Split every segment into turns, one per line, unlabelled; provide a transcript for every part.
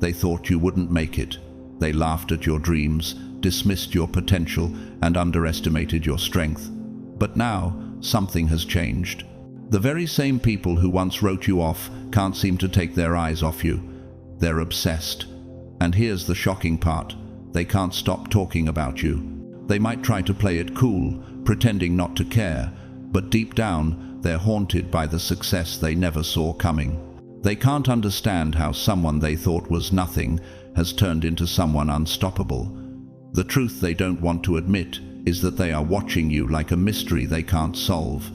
They thought you wouldn't make it. They laughed at your dreams, dismissed your potential, and underestimated your strength. But now, something has changed. The very same people who once wrote you off can't seem to take their eyes off you. They're obsessed. And here's the shocking part. They can't stop talking about you. They might try to play it cool, pretending not to care, but deep down, they're haunted by the success they never saw coming. They can't understand how someone they thought was nothing has turned into someone unstoppable. The truth they don't want to admit is that they are watching you like a mystery they can't solve.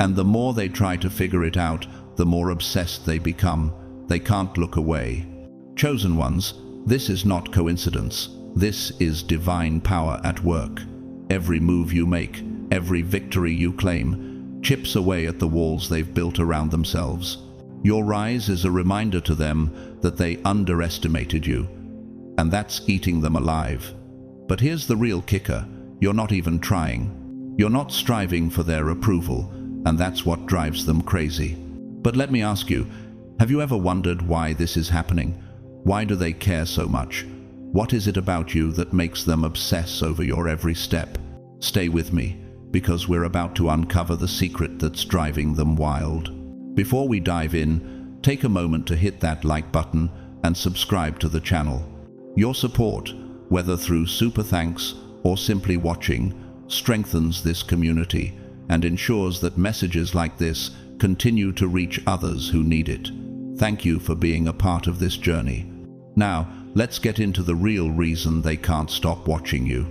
And the more they try to figure it out, the more obsessed they become. They can't look away. Chosen ones, this is not coincidence. This is divine power at work. Every move you make, every victory you claim, chips away at the walls they've built around themselves. Your rise is a reminder to them that they underestimated you, and that's eating them alive. But here's the real kicker. You're not even trying. You're not striving for their approval, and that's what drives them crazy. But let me ask you, have you ever wondered why this is happening? Why do they care so much? What is it about you that makes them obsess over your every step? Stay with me, because we're about to uncover the secret that's driving them wild. Before we dive in, take a moment to hit that like button and subscribe to the channel. Your support, whether through super thanks or simply watching, strengthens this community and ensures that messages like this continue to reach others who need it. Thank you for being a part of this journey. Now, let's get into the real reason they can't stop watching you.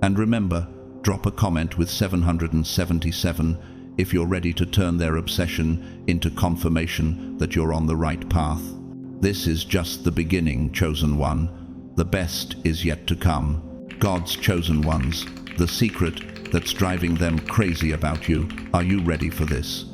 And remember, drop a comment with 777 if you're ready to turn their obsession into confirmation that you're on the right path. This is just the beginning, chosen one. The best is yet to come. God's chosen ones, the secret that's driving them crazy about you. Are you ready for this?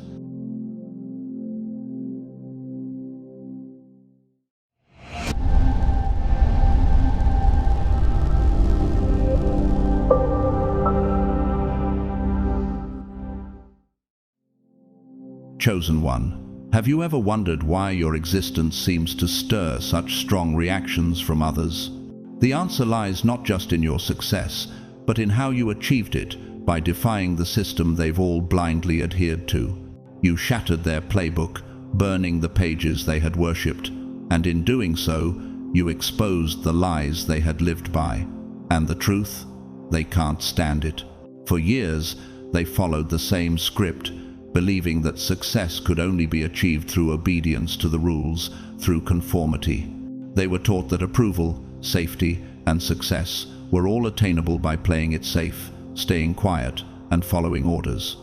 Chosen one, have you ever wondered why your existence seems to stir such strong reactions from others? The answer lies not just in your success, but in how you achieved it by defying the system they've all blindly adhered to. You shattered their playbook, burning the pages they had worshipped, and in doing so, you exposed the lies they had lived by. And the truth? They can't stand it. For years, they followed the same script, believing that success could only be achieved through obedience to the rules, through conformity. They were taught that approval, safety, and success were all attainable by playing it safe, staying quiet, and following orders.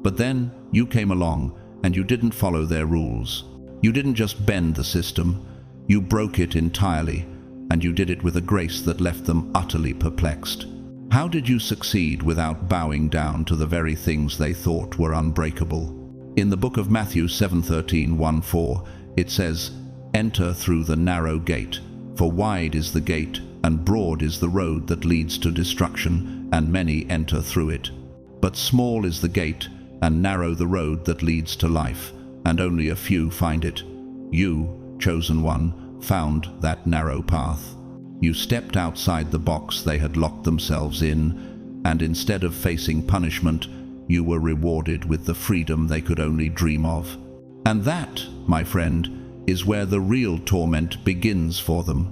But then, you came along, and you didn't follow their rules. You didn't just bend the system, you broke it entirely, and you did it with a grace that left them utterly perplexed. How did you succeed without bowing down to the very things they thought were unbreakable? In the book of Matthew 7:13-14, it says, "Enter through the narrow gate, for wide is the gate, and broad is the road that leads to destruction, and many enter through it. But small is the gate, and narrow the road that leads to life, and only a few find it." You, chosen one, found that narrow path. You stepped outside the box they had locked themselves in, and instead of facing punishment, you were rewarded with the freedom they could only dream of. And that, my friend, is where the real torment begins for them.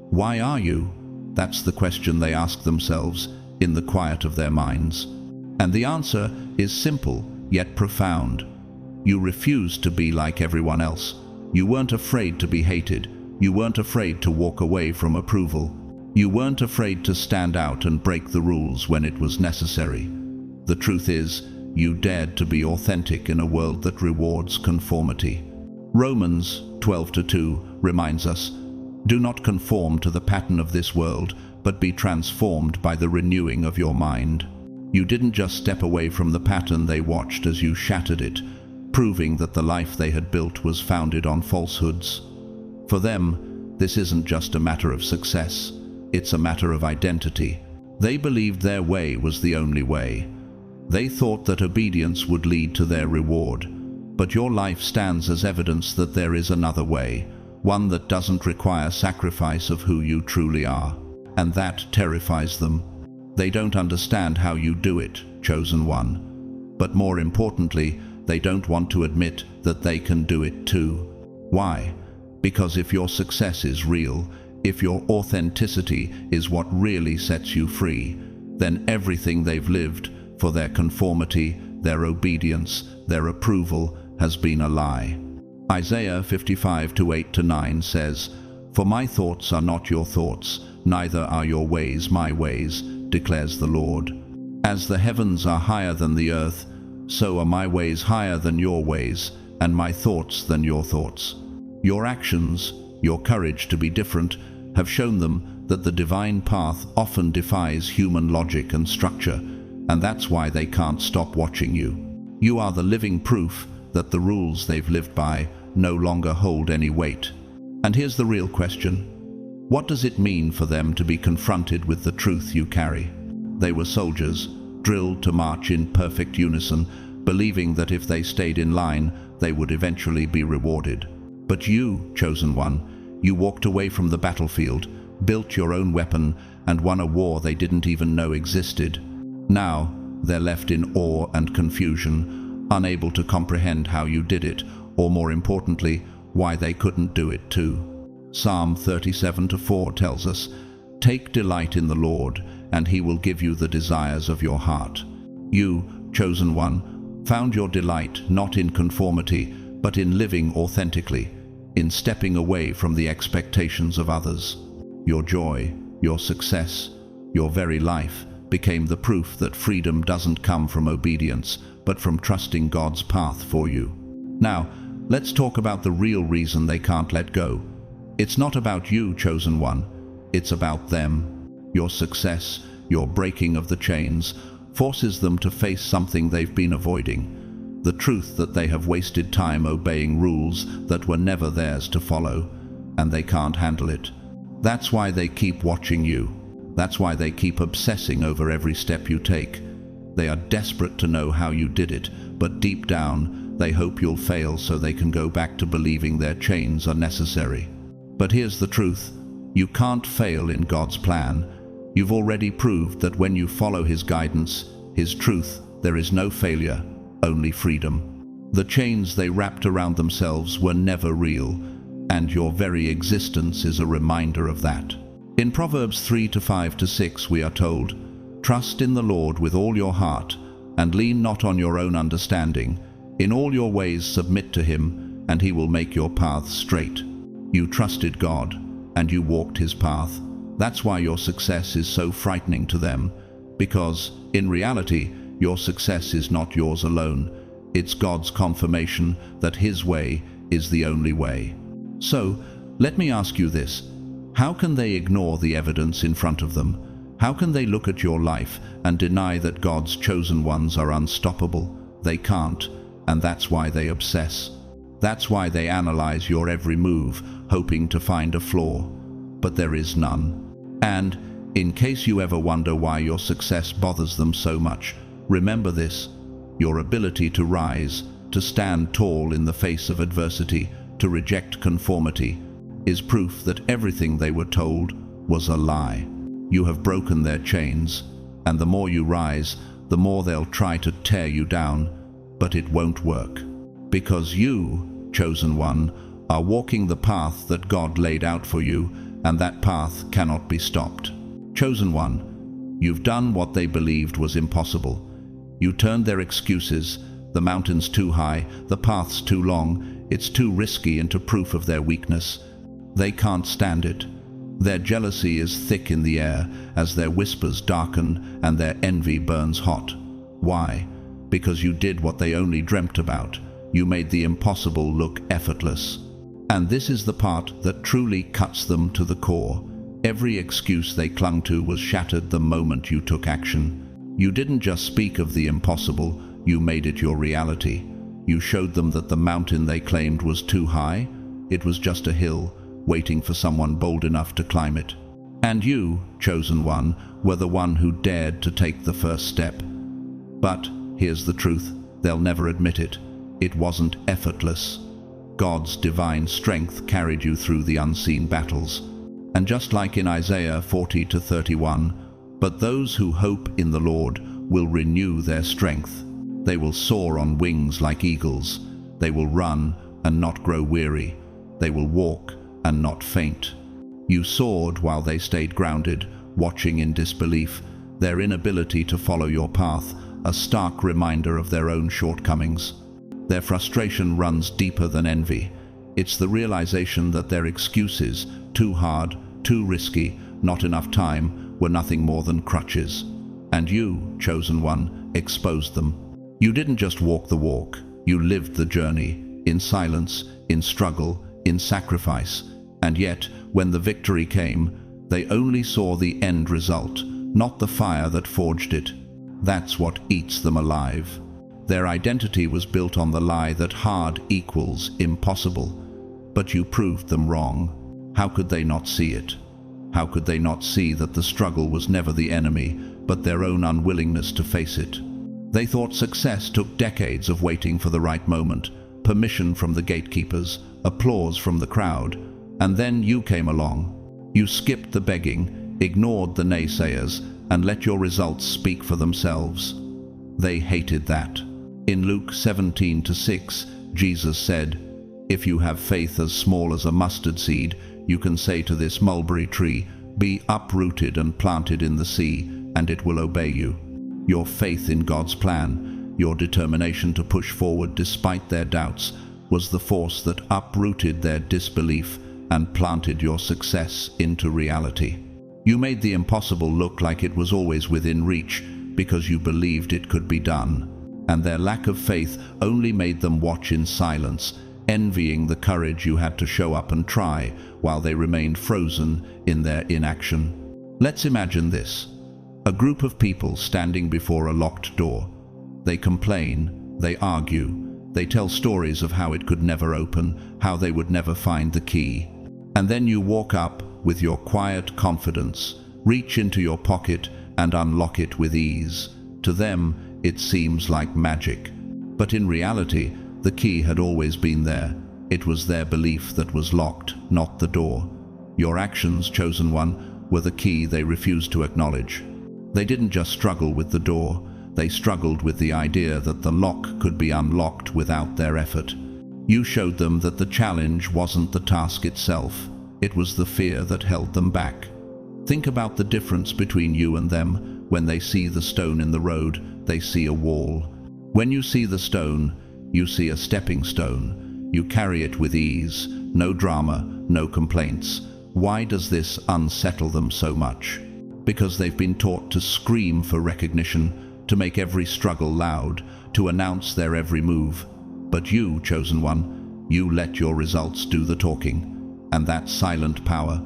Why are you? That's the question they ask themselves in the quiet of their minds. And the answer is simple, yet profound. You refused to be like everyone else. You weren't afraid to be hated. You weren't afraid to walk away from approval. You weren't afraid to stand out and break the rules when it was necessary. The truth is, you dared to be authentic in a world that rewards conformity. Romans 12:2 reminds us, "Do not conform to the pattern of this world, but be transformed by the renewing of your mind." You didn't just step away from the pattern they watched as you shattered it, proving that the life they had built was founded on falsehoods. For them, this isn't just a matter of success, it's a matter of identity. They believed their way was the only way. They thought that obedience would lead to their reward. But your life stands as evidence that there is another way, one that doesn't require sacrifice of who you truly are. And that terrifies them. They don't understand how you do it, chosen one. But more importantly, they don't want to admit that they can do it too. Why? Because if your success is real, if your authenticity is what really sets you free, then everything they've lived for their conformity, their obedience, their approval has been a lie. Isaiah 55:8-9 says, "For my thoughts are not your thoughts, neither are your ways my ways, declares the Lord. As the heavens are higher than the earth, so are my ways higher than your ways, and my thoughts than your thoughts." Your actions, your courage to be different, have shown them that the divine path often defies human logic and structure, and that's why they can't stop watching you. You are the living proof that the rules they've lived by no longer hold any weight. And here's the real question. What does it mean for them to be confronted with the truth you carry? They were soldiers, drilled to march in perfect unison, believing that if they stayed in line, they would eventually be rewarded. But you, chosen one, you walked away from the battlefield, built your own weapon, and won a war they didn't even know existed. Now, they're left in awe and confusion, unable to comprehend how you did it, or more importantly, why they couldn't do it too. Psalm 37:4 tells us, "Take delight in the Lord, and he will give you the desires of your heart." You, chosen one, found your delight not in conformity, but in living authentically, in stepping away from the expectations of others. Your joy, your success, your very life became the proof that freedom doesn't come from obedience, but from trusting God's path for you. Now, let's talk about the real reason they can't let go. It's not about you, chosen one. It's about them. Your success, your breaking of the chains, forces them to face something they've been avoiding. The truth that they have wasted time obeying rules that were never theirs to follow, and they can't handle it. That's why they keep watching you. That's why they keep obsessing over every step you take. They are desperate to know how you did it, but deep down, they hope you'll fail so they can go back to believing their chains are necessary. But here's the truth. You can't fail in God's plan. You've already proved that when you follow His guidance, His truth, there is no failure, only freedom. The chains they wrapped around themselves were never real, and your very existence is a reminder of that. In Proverbs 3:5-6 we are told, "Trust in the Lord with all your heart, and lean not on your own understanding. In all your ways submit to Him, and He will make your paths straight." You trusted God, and you walked His path. That's why your success is so frightening to them, because, in reality, your success is not yours alone. It's God's confirmation that His way is the only way. So, let me ask you this. How can they ignore the evidence in front of them? How can they look at your life and deny that God's chosen ones are unstoppable? They can't, and that's why they obsess. That's why they analyze your every move, hoping to find a flaw. But there is none. And, in case you ever wonder why your success bothers them so much, remember this. Your ability to rise, to stand tall in the face of adversity, to reject conformity, is proof that everything they were told was a lie. You have broken their chains, and the more you rise, the more they'll try to tear you down, but it won't work. Because you, chosen one, are walking the path that God laid out for you, and that path cannot be stopped. Chosen one, you've done what they believed was impossible. You turned their excuses, the mountain's too high, the path's too long, it's too risky, into proof of their weakness. They can't stand it. Their jealousy is thick in the air as their whispers darken and their envy burns hot. Why? Because you did what they only dreamt about. You made the impossible look effortless. And this is the part that truly cuts them to the core. Every excuse they clung to was shattered the moment you took action. You didn't just speak of the impossible, you made it your reality. You showed them that the mountain they claimed was too high. It was just a hill, waiting for someone bold enough to climb it. And you, chosen one, were the one who dared to take the first step. But here's the truth, they'll never admit it. It wasn't effortless. God's divine strength carried you through the unseen battles. And just like in Isaiah 40-31, "But those who hope in the Lord will renew their strength. They will soar on wings like eagles. They will run and not grow weary. They will walk and not faint." You soared while they stayed grounded, watching in disbelief, their inability to follow your path, a stark reminder of their own shortcomings. Their frustration runs deeper than envy. It's the realization that their excuses, too hard, too risky, not enough time, were nothing more than crutches. And you, chosen one, exposed them. You didn't just walk the walk, you lived the journey, in silence, in struggle, in sacrifice. And yet, when the victory came, they only saw the end result, not the fire that forged it. That's what eats them alive. Their identity was built on the lie that hard equals impossible. But you proved them wrong. How could they not see it? How could they not see that the struggle was never the enemy, but their own unwillingness to face it? They thought success took decades of waiting for the right moment, permission from the gatekeepers, applause from the crowd, and then you came along. You skipped the begging, ignored the naysayers, and let your results speak for themselves. They hated that. In Luke 17-6, Jesus said, "If you have faith as small as a mustard seed, you can say to this mulberry tree, 'Be uprooted and planted in the sea,' and it will obey you." Your faith in God's plan, your determination to push forward despite their doubts, was the force that uprooted their disbelief and planted your success into reality. You made the impossible look like it was always within reach because you believed it could be done. And their lack of faith only made them watch in silence, envying the courage you had to show up and try while they remained frozen in their inaction. Let's imagine this. A group of people standing before a locked door. They complain, they argue, they tell stories of how it could never open, how they would never find the key. And then you walk up with your quiet confidence, reach into your pocket and unlock it with ease. To them, it seems like magic. But in reality, the key had always been there. It was their belief that was locked, not the door. Your actions, chosen one, were the key they refused to acknowledge. They didn't just struggle with the door, they struggled with the idea that the lock could be unlocked without their effort. You showed them that the challenge wasn't the task itself, it was the fear that held them back. Think about the difference between you and them. When they see the stone in the road, they see a wall. When you see the stone, you see a stepping stone. You carry it with ease, no drama, no complaints. Why does this unsettle them so much? Because they've been taught to scream for recognition, to make every struggle loud, to announce their every move. But you, chosen one, you let your results do the talking. And that silent power,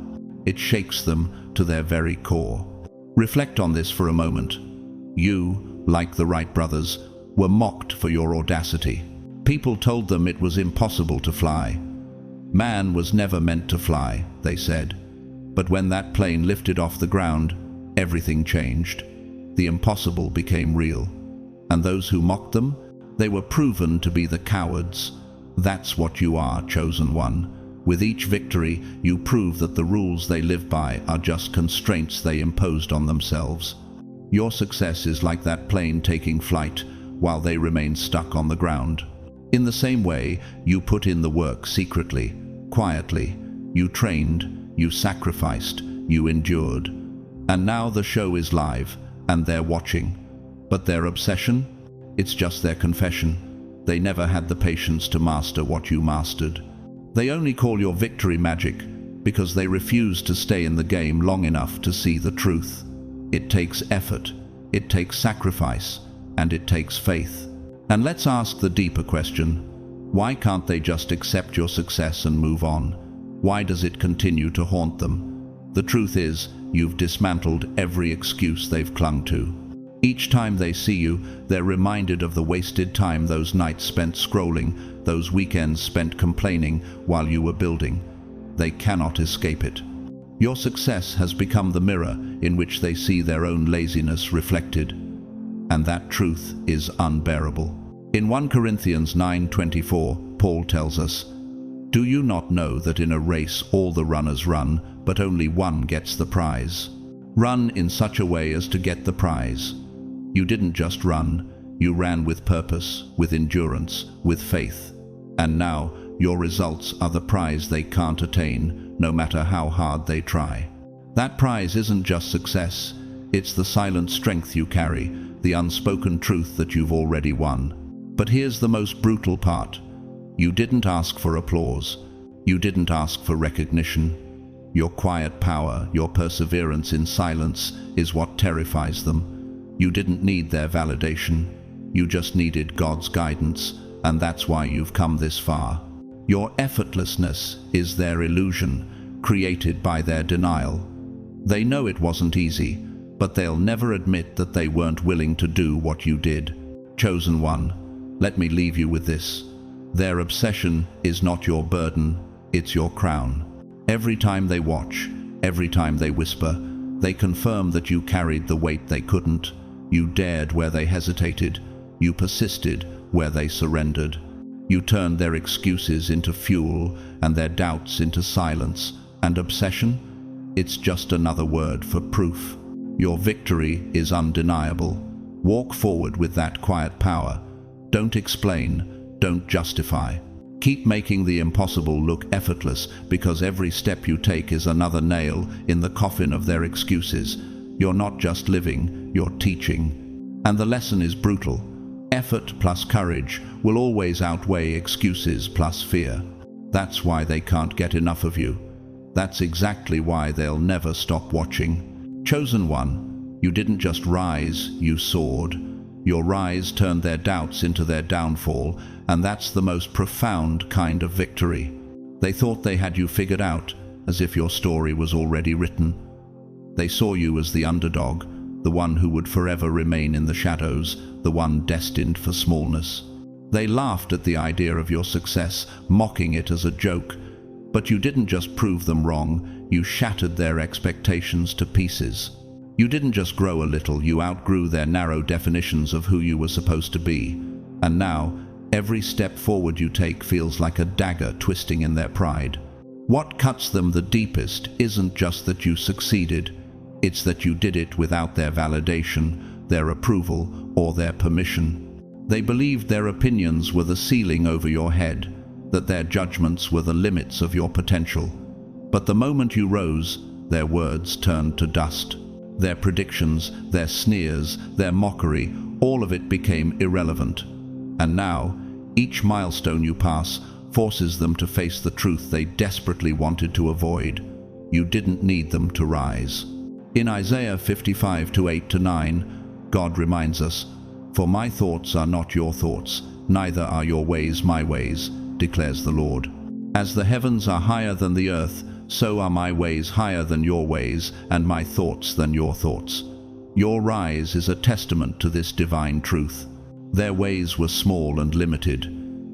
it shakes them to their very core. Reflect on this for a moment. You, like the Wright brothers, were mocked for your audacity. People told them it was impossible to fly. Man was never meant to fly, they said. But when that plane lifted off the ground, everything changed. The impossible became real. And those who mocked them, they were proven to be the cowards. That's what you are, chosen one. With each victory, you prove that the rules they live by are just constraints they imposed on themselves. Your success is like that plane taking flight while they remain stuck on the ground. In the same way, you put in the work secretly, quietly. You trained, you sacrificed, you endured. And now the show is live, and they're watching. But their obsession? It's just their confession. They never had the patience to master what you mastered. They only call your victory magic because they refuse to stay in the game long enough to see the truth. It takes effort, it takes sacrifice, and it takes faith. And let's ask the deeper question. Why can't they just accept your success and move on? Why does it continue to haunt them? The truth is, you've dismantled every excuse they've clung to. Each time they see you, they're reminded of the wasted time, those nights spent scrolling, those weekends spent complaining while you were building. They cannot escape it. Your success has become the mirror in which they see their own laziness reflected. And that truth is unbearable. In 1 Corinthians 9:24, Paul tells us, Do you not know that in a race all the runners run, but only one gets the prize? Run in such a way as to get the prize. You didn't just run, you ran with purpose, with endurance, with faith. And now, your results are the prize they can't attain, no matter how hard they try. That prize isn't just success, it's the silent strength you carry, the unspoken truth that you've already won. But here's the most brutal part. You didn't ask for applause. You didn't ask for recognition. Your quiet power, your perseverance in silence is what terrifies them. You didn't need their validation. You just needed God's guidance, and that's why you've come this far. Your effortlessness is their illusion, created by their denial. They know it wasn't easy, but they'll never admit that they weren't willing to do what you did. Chosen one, let me leave you with this. Their obsession is not your burden, it's your crown. Every time they watch, every time they whisper, they confirm that you carried the weight they couldn't. You dared where they hesitated. You persisted where they surrendered. You turned their excuses into fuel and their doubts into silence. And obsession? It's just another word for proof. Your victory is undeniable. Walk forward with that quiet power. Don't explain, don't justify. Keep making the impossible look effortless, because every step you take is another nail in the coffin of their excuses. You're not just living, you're teaching. And the lesson is brutal. Effort plus courage will always outweigh excuses plus fear. That's why they can't get enough of you. That's exactly why they'll never stop watching. Chosen one, you didn't just rise, you soared. Your rise turned their doubts into their downfall, and that's the most profound kind of victory. They thought they had you figured out, as if your story was already written. They saw you as the underdog, the one who would forever remain in the shadows, the one destined for smallness. They laughed at the idea of your success, mocking it as a joke. But you didn't just prove them wrong, you shattered their expectations to pieces. You didn't just grow a little, you outgrew their narrow definitions of who you were supposed to be. And now, every step forward you take feels like a dagger twisting in their pride. What cuts them the deepest isn't just that you succeeded, it's that you did it without their validation, their approval, or their permission. They believed their opinions were the ceiling over your head, that their judgments were the limits of your potential. But the moment you rose, their words turned to dust. Their predictions, their sneers, their mockery, all of it became irrelevant. And now, each milestone you pass forces them to face the truth they desperately wanted to avoid. You didn't need them to rise. In Isaiah 55:8-9, God reminds us, "For my thoughts are not your thoughts, neither are your ways my ways, declares the Lord. As the heavens are higher than the earth, so are my ways higher than your ways, and my thoughts than your thoughts." Your rise is a testament to this divine truth. Their ways were small and limited.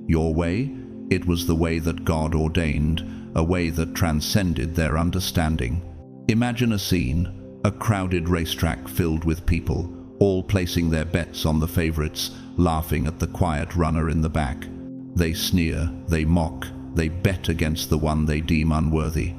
Your way? It was the way that God ordained, a way that transcended their understanding. Imagine a scene, a crowded racetrack filled with people, all placing their bets on the favorites, laughing at the quiet runner in the back. They sneer, they mock, they bet against the one they deem unworthy.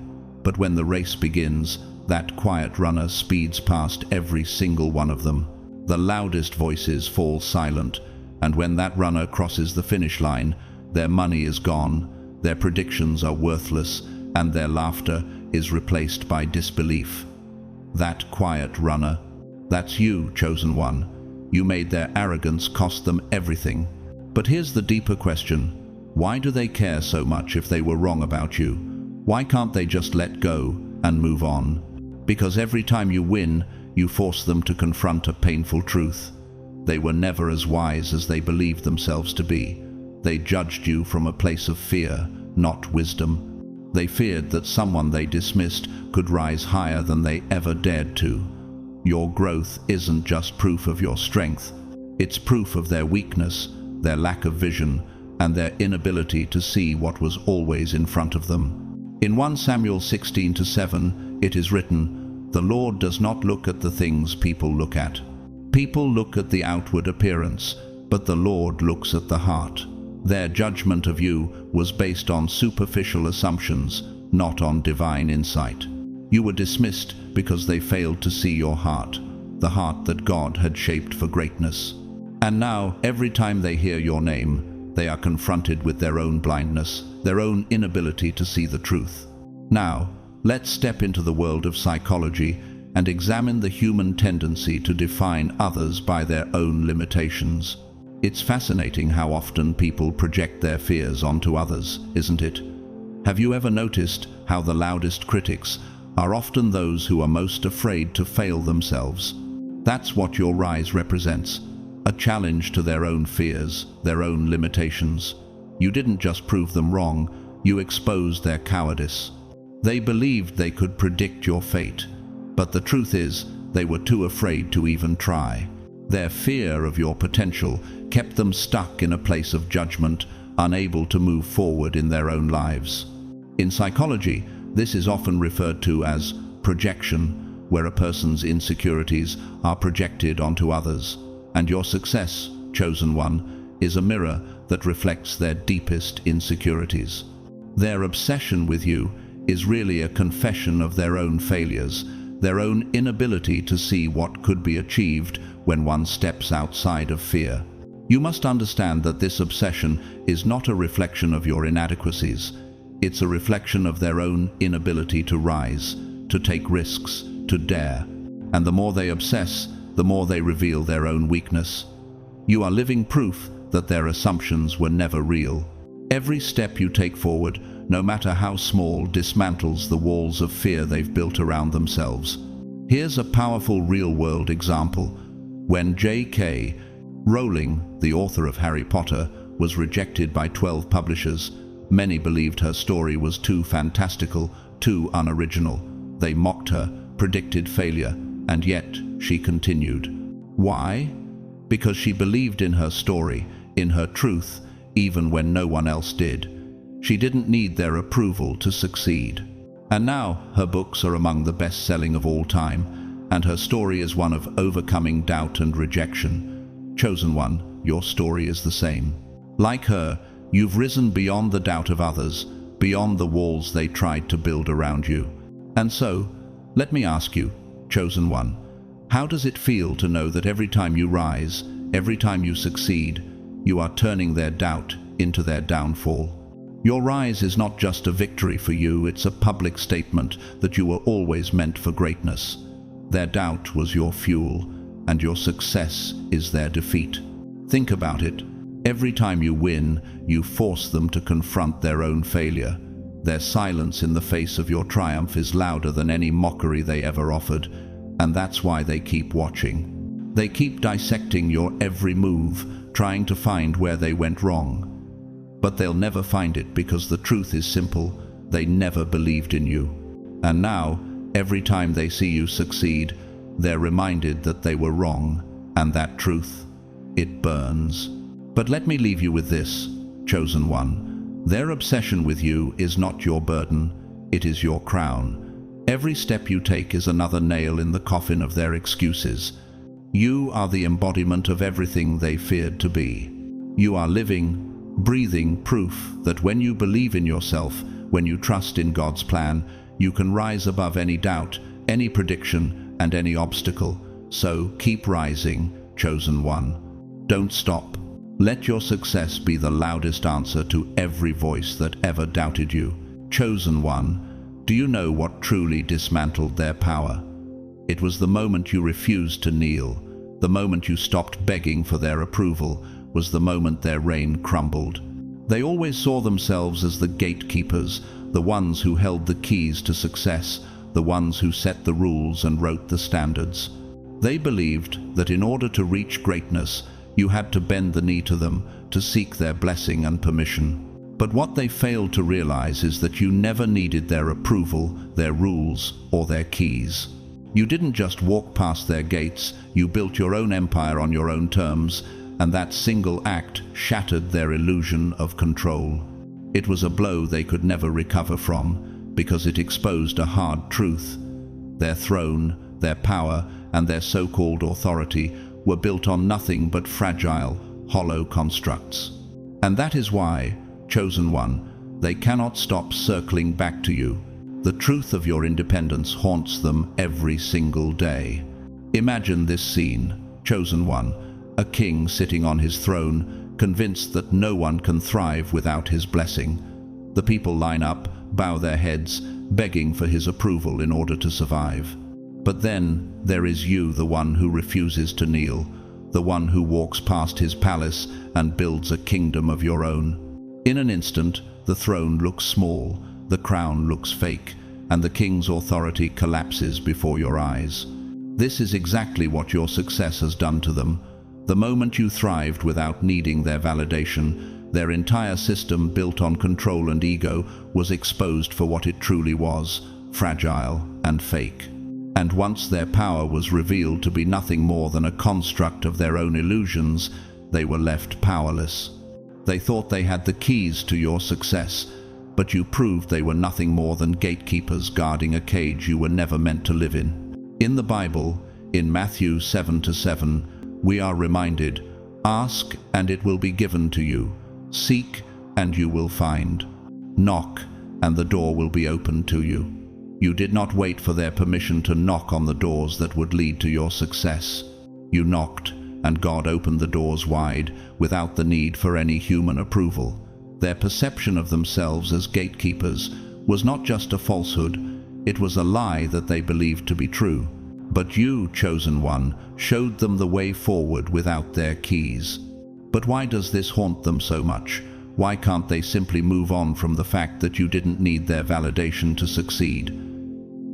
But when the race begins, that quiet runner speeds past every single one of them. The loudest voices fall silent, and when that runner crosses the finish line, their money is gone, their predictions are worthless, and their laughter is replaced by disbelief. That quiet runner, that's you, chosen one. You made their arrogance cost them everything. But here's the deeper question. Why do they care so much if they were wrong about you? Why can't they just let go and move on? Because every time you win, you force them to confront a painful truth. They were never as wise as they believed themselves to be. They judged you from a place of fear, not wisdom. They feared that someone they dismissed could rise higher than they ever dared to. Your growth isn't just proof of your strength. It's proof of their weakness, their lack of vision, and their inability to see what was always in front of them. In 1 Samuel 16:7, it is written, "The Lord does not look at the things people look at. People look at the outward appearance, but the Lord looks at the heart." Their judgment of you was based on superficial assumptions, not on divine insight. You were dismissed because they failed to see your heart, the heart that God had shaped for greatness. And now, every time they hear your name, they are confronted with their own blindness, their own inability to see the truth. Now, let's step into the world of psychology and examine the human tendency to define others by their own limitations. It's fascinating how often people project their fears onto others, isn't it? Have you ever noticed how the loudest critics are often those who are most afraid to fail themselves? That's what your rise represents, a challenge to their own fears, their own limitations. You didn't just prove them wrong, you exposed their cowardice. They believed they could predict your fate, but the truth is, they were too afraid to even try. Their fear of your potential kept them stuck in a place of judgment, unable to move forward in their own lives. In psychology, this is often referred to as projection, where a person's insecurities are projected onto others, and your success, chosen one, is a mirror that reflects their deepest insecurities. Their obsession with you is really a confession of their own failures, their own inability to see what could be achieved when one steps outside of fear. You must understand that this obsession is not a reflection of your inadequacies. It's a reflection of their own inability to rise, to take risks, to dare. And the more they obsess, the more they reveal their own weakness. You are living proof that their assumptions were never real. Every step you take forward, no matter how small, dismantles the walls of fear they've built around themselves. Here's a powerful real-world example. When J.K. Rowling, the author of Harry Potter, was rejected by 12 publishers, many believed her story was too fantastical, too unoriginal. They mocked her, predicted failure, and yet she continued. Why? Because she believed in her story, in her truth, even when no one else did. She didn't need their approval to succeed. And now her books are among the best-selling of all time, and her story is one of overcoming doubt and rejection. Chosen one, your story is the same. Like her, you've risen beyond the doubt of others, beyond the walls they tried to build around you. And so, let me ask you, chosen one, how does it feel to know that every time you rise, every time you succeed, you are turning their doubt into their downfall? Your rise is not just a victory for you, it's a public statement that you were always meant for greatness. Their doubt was your fuel, and your success is their defeat. Think about it. Every time you win, you force them to confront their own failure. Their silence in the face of your triumph is louder than any mockery they ever offered, and that's why they keep watching. They keep dissecting your every move, trying to find where they went wrong. But they'll never find it because the truth is simple. They never believed in you. And now, every time they see you succeed, they're reminded that they were wrong, and that truth, it burns. But let me leave you with this, chosen one. Their obsession with you is not your burden, it is your crown. Every step you take is another nail in the coffin of their excuses. You are the embodiment of everything they feared to be. You are living, breathing proof that when you believe in yourself, when you trust in God's plan, you can rise above any doubt, any prediction, and any obstacle. So keep rising, chosen one. Don't stop. Let your success be the loudest answer to every voice that ever doubted you. Chosen one, do you know what truly dismantled their power? It was the moment you refused to kneel, the moment you stopped begging for their approval, was the moment their reign crumbled. They always saw themselves as the gatekeepers, the ones who held the keys to success, the ones who set the rules and wrote the standards. They believed that in order to reach greatness, you had to bend the knee to them, to seek their blessing and permission. But what they failed to realize is that you never needed their approval, their rules, or their keys. You didn't just walk past their gates, you built your own empire on your own terms, and that single act shattered their illusion of control. It was a blow they could never recover from, because it exposed a hard truth. Their throne, their power, and their so-called authority were built on nothing but fragile, hollow constructs. And that is why, chosen one, they cannot stop circling back to you. The truth of your independence haunts them every single day. Imagine this scene, chosen one, a king sitting on his throne, convinced that no one can thrive without his blessing. The people line up, bow their heads, begging for his approval in order to survive. But then there is you, the one who refuses to kneel, the one who walks past his palace and builds a kingdom of your own. In an instant, the throne looks small, the crown looks fake, and the king's authority collapses before your eyes. This is exactly what your success has done to them. The moment you thrived without needing their validation, their entire system built on control and ego was exposed for what it truly was, fragile and fake. And once their power was revealed to be nothing more than a construct of their own illusions, they were left powerless. They thought they had the keys to your success, but you proved they were nothing more than gatekeepers guarding a cage you were never meant to live in. In the Bible, in Matthew 7:7, we are reminded, "Ask, and it will be given to you. Seek, and you will find. Knock, and the door will be opened to you." You did not wait for their permission to knock on the doors that would lead to your success. You knocked, and God opened the doors wide, without the need for any human approval. Their perception of themselves as gatekeepers was not just a falsehood, it was a lie that they believed to be true. But you, chosen one, showed them the way forward without their keys. But why does this haunt them so much? Why can't they simply move on from the fact that you didn't need their validation to succeed?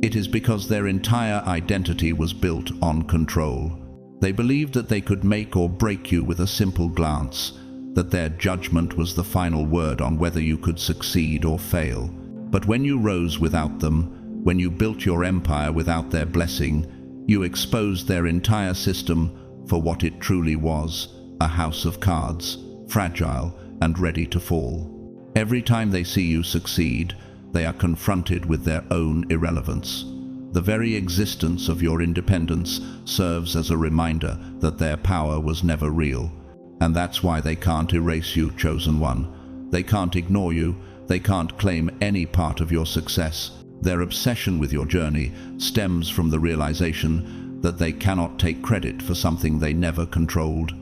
It is because their entire identity was built on control. They believed that they could make or break you with a simple glance, that their judgment was the final word on whether you could succeed or fail. But when you rose without them, when you built your empire without their blessing, you exposed their entire system for what it truly was, a house of cards, fragile and ready to fall. Every time they see you succeed, they are confronted with their own irrelevance. The very existence of your independence serves as a reminder that their power was never real. And that's why they can't erase you, chosen one. They can't ignore you. They can't claim any part of your success. Their obsession with your journey stems from the realization that they cannot take credit for something they never controlled.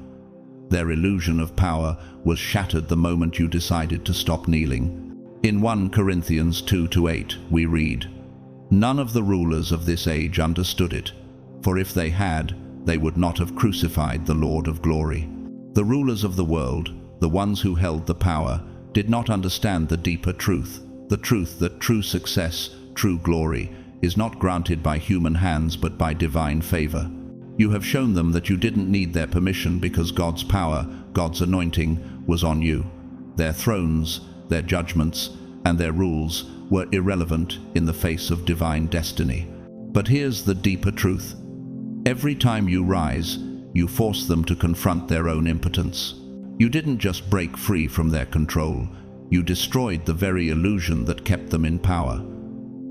Their illusion of power was shattered the moment you decided to stop kneeling. In 1 Corinthians 2-8, we read, "None of the rulers of this age understood it, for if they had, they would not have crucified the Lord of glory." The rulers of the world, the ones who held the power, did not understand the deeper truth, the truth that true success, true glory, is not granted by human hands but by divine favor. You have shown them that you didn't need their permission because God's power, God's anointing, was on you. Their thrones, their judgments, and their rules were irrelevant in the face of divine destiny. But here's the deeper truth. Every time you rise, you force them to confront their own impotence. You didn't just break free from their control, you destroyed the very illusion that kept them in power.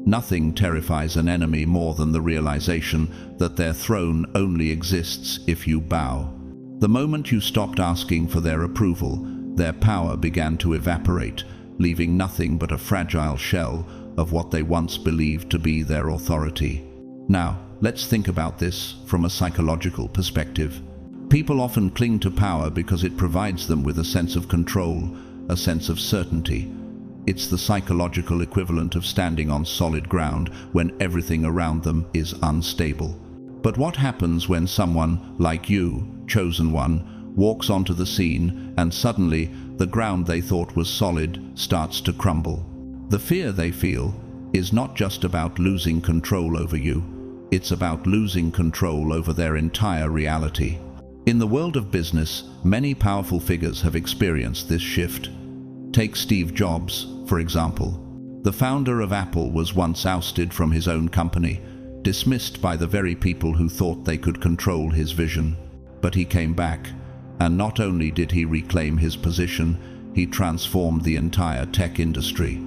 Nothing terrifies an enemy more than the realization that their throne only exists if you bow. The moment you stopped asking for their approval, their power began to evaporate, leaving nothing but a fragile shell of what they once believed to be their authority. Now, let's think about this from a psychological perspective. People often cling to power because it provides them with a sense of control, a sense of certainty. It's the psychological equivalent of standing on solid ground when everything around them is unstable. But what happens when someone like you, chosen one, walks onto the scene and suddenly the ground they thought was solid starts to crumble? The fear they feel is not just about losing control over you, it's about losing control over their entire reality. In the world of business, many powerful figures have experienced this shift. Take Steve Jobs, for example. The founder of Apple was once ousted from his own company, dismissed by the very people who thought they could control his vision. But he came back, and not only did he reclaim his position, he transformed the entire tech industry.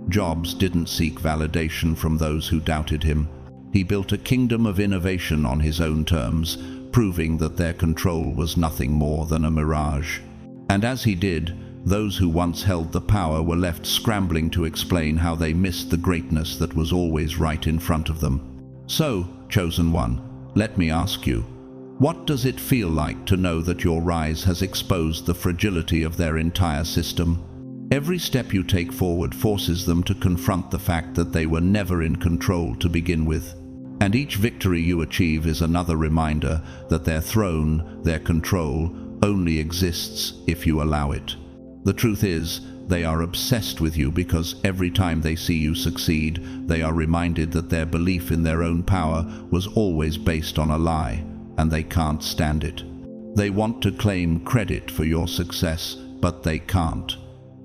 Jobs didn't seek validation from those who doubted him. He built a kingdom of innovation on his own terms, proving that their control was nothing more than a mirage. And as he did, Those who once held the power were left scrambling to explain how they missed the greatness that was always right in front of them. So, chosen one, let me ask you, what does it feel like to know that your rise has exposed the fragility of their entire system? Every step you take forward forces them to confront the fact that they were never in control to begin with. And each victory you achieve is another reminder that their throne, their control, only exists if you allow it. The truth is, they are obsessed with you because every time they see you succeed, they are reminded that their belief in their own power was always based on a lie, and they can't stand it. They want to claim credit for your success, but they can't.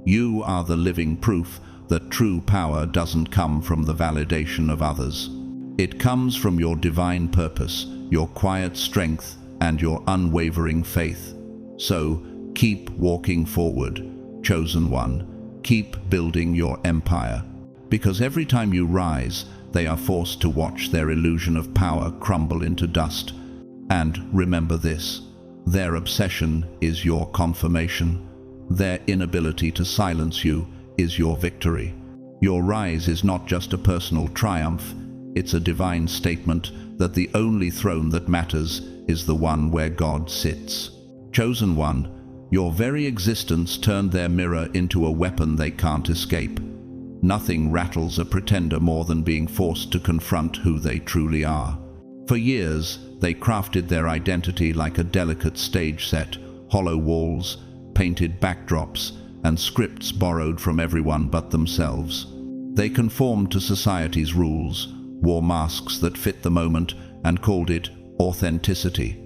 You are the living proof that true power doesn't come from the validation of others. It comes from your divine purpose, your quiet strength, and your unwavering faith. So, keep walking forward, chosen one. Keep building your empire. Because every time you rise, they are forced to watch their illusion of power crumble into dust. And remember this, their obsession is your confirmation. Their inability to silence you is your victory. Your rise is not just a personal triumph, it's a divine statement that the only throne that matters is the one where God sits. Chosen one, your very existence turned their mirror into a weapon they can't escape. Nothing rattles a pretender more than being forced to confront who they truly are. For years, they crafted their identity like a delicate stage set, hollow walls, painted backdrops, and scripts borrowed from everyone but themselves. They conformed to society's rules, wore masks that fit the moment, and called it authenticity.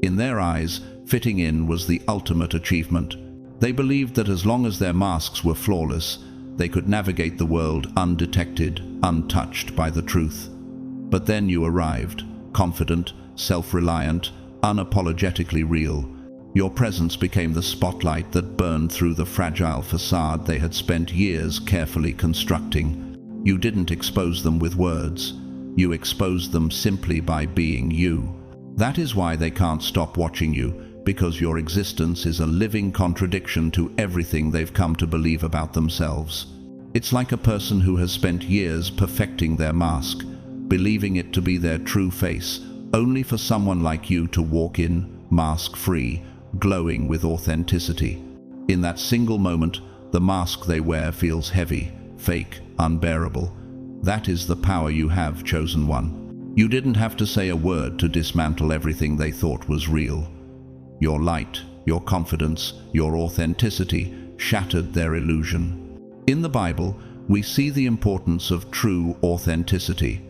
In their eyes, fitting in was the ultimate achievement. They believed that as long as their masks were flawless, they could navigate the world undetected, untouched by the truth. But then you arrived, confident, self-reliant, unapologetically real. Your presence became the spotlight that burned through the fragile facade they had spent years carefully constructing. You didn't expose them with words. You exposed them simply by being you. That is why they can't stop watching you, because your existence is a living contradiction to everything they've come to believe about themselves. It's like a person who has spent years perfecting their mask, believing it to be their true face, only for someone like you to walk in, mask-free, glowing with authenticity. In that single moment, the mask they wear feels heavy, fake, unbearable. That is the power you have, chosen one. You didn't have to say a word to dismantle everything they thought was real. Your light, your confidence, your authenticity shattered their illusion. In the Bible, we see the importance of true authenticity.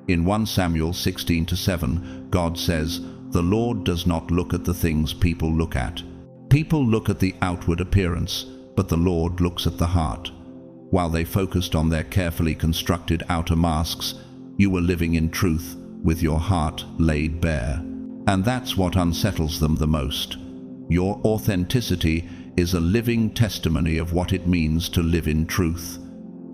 In 1 Samuel 16-7, God says, "The Lord does not look at the things people look at. People look at the outward appearance, but the Lord looks at the heart." While they focused on their carefully constructed outer masks, you were living in truth, with your heart laid bare. And that's what unsettles them the most. Your authenticity is a living testimony of what it means to live in truth.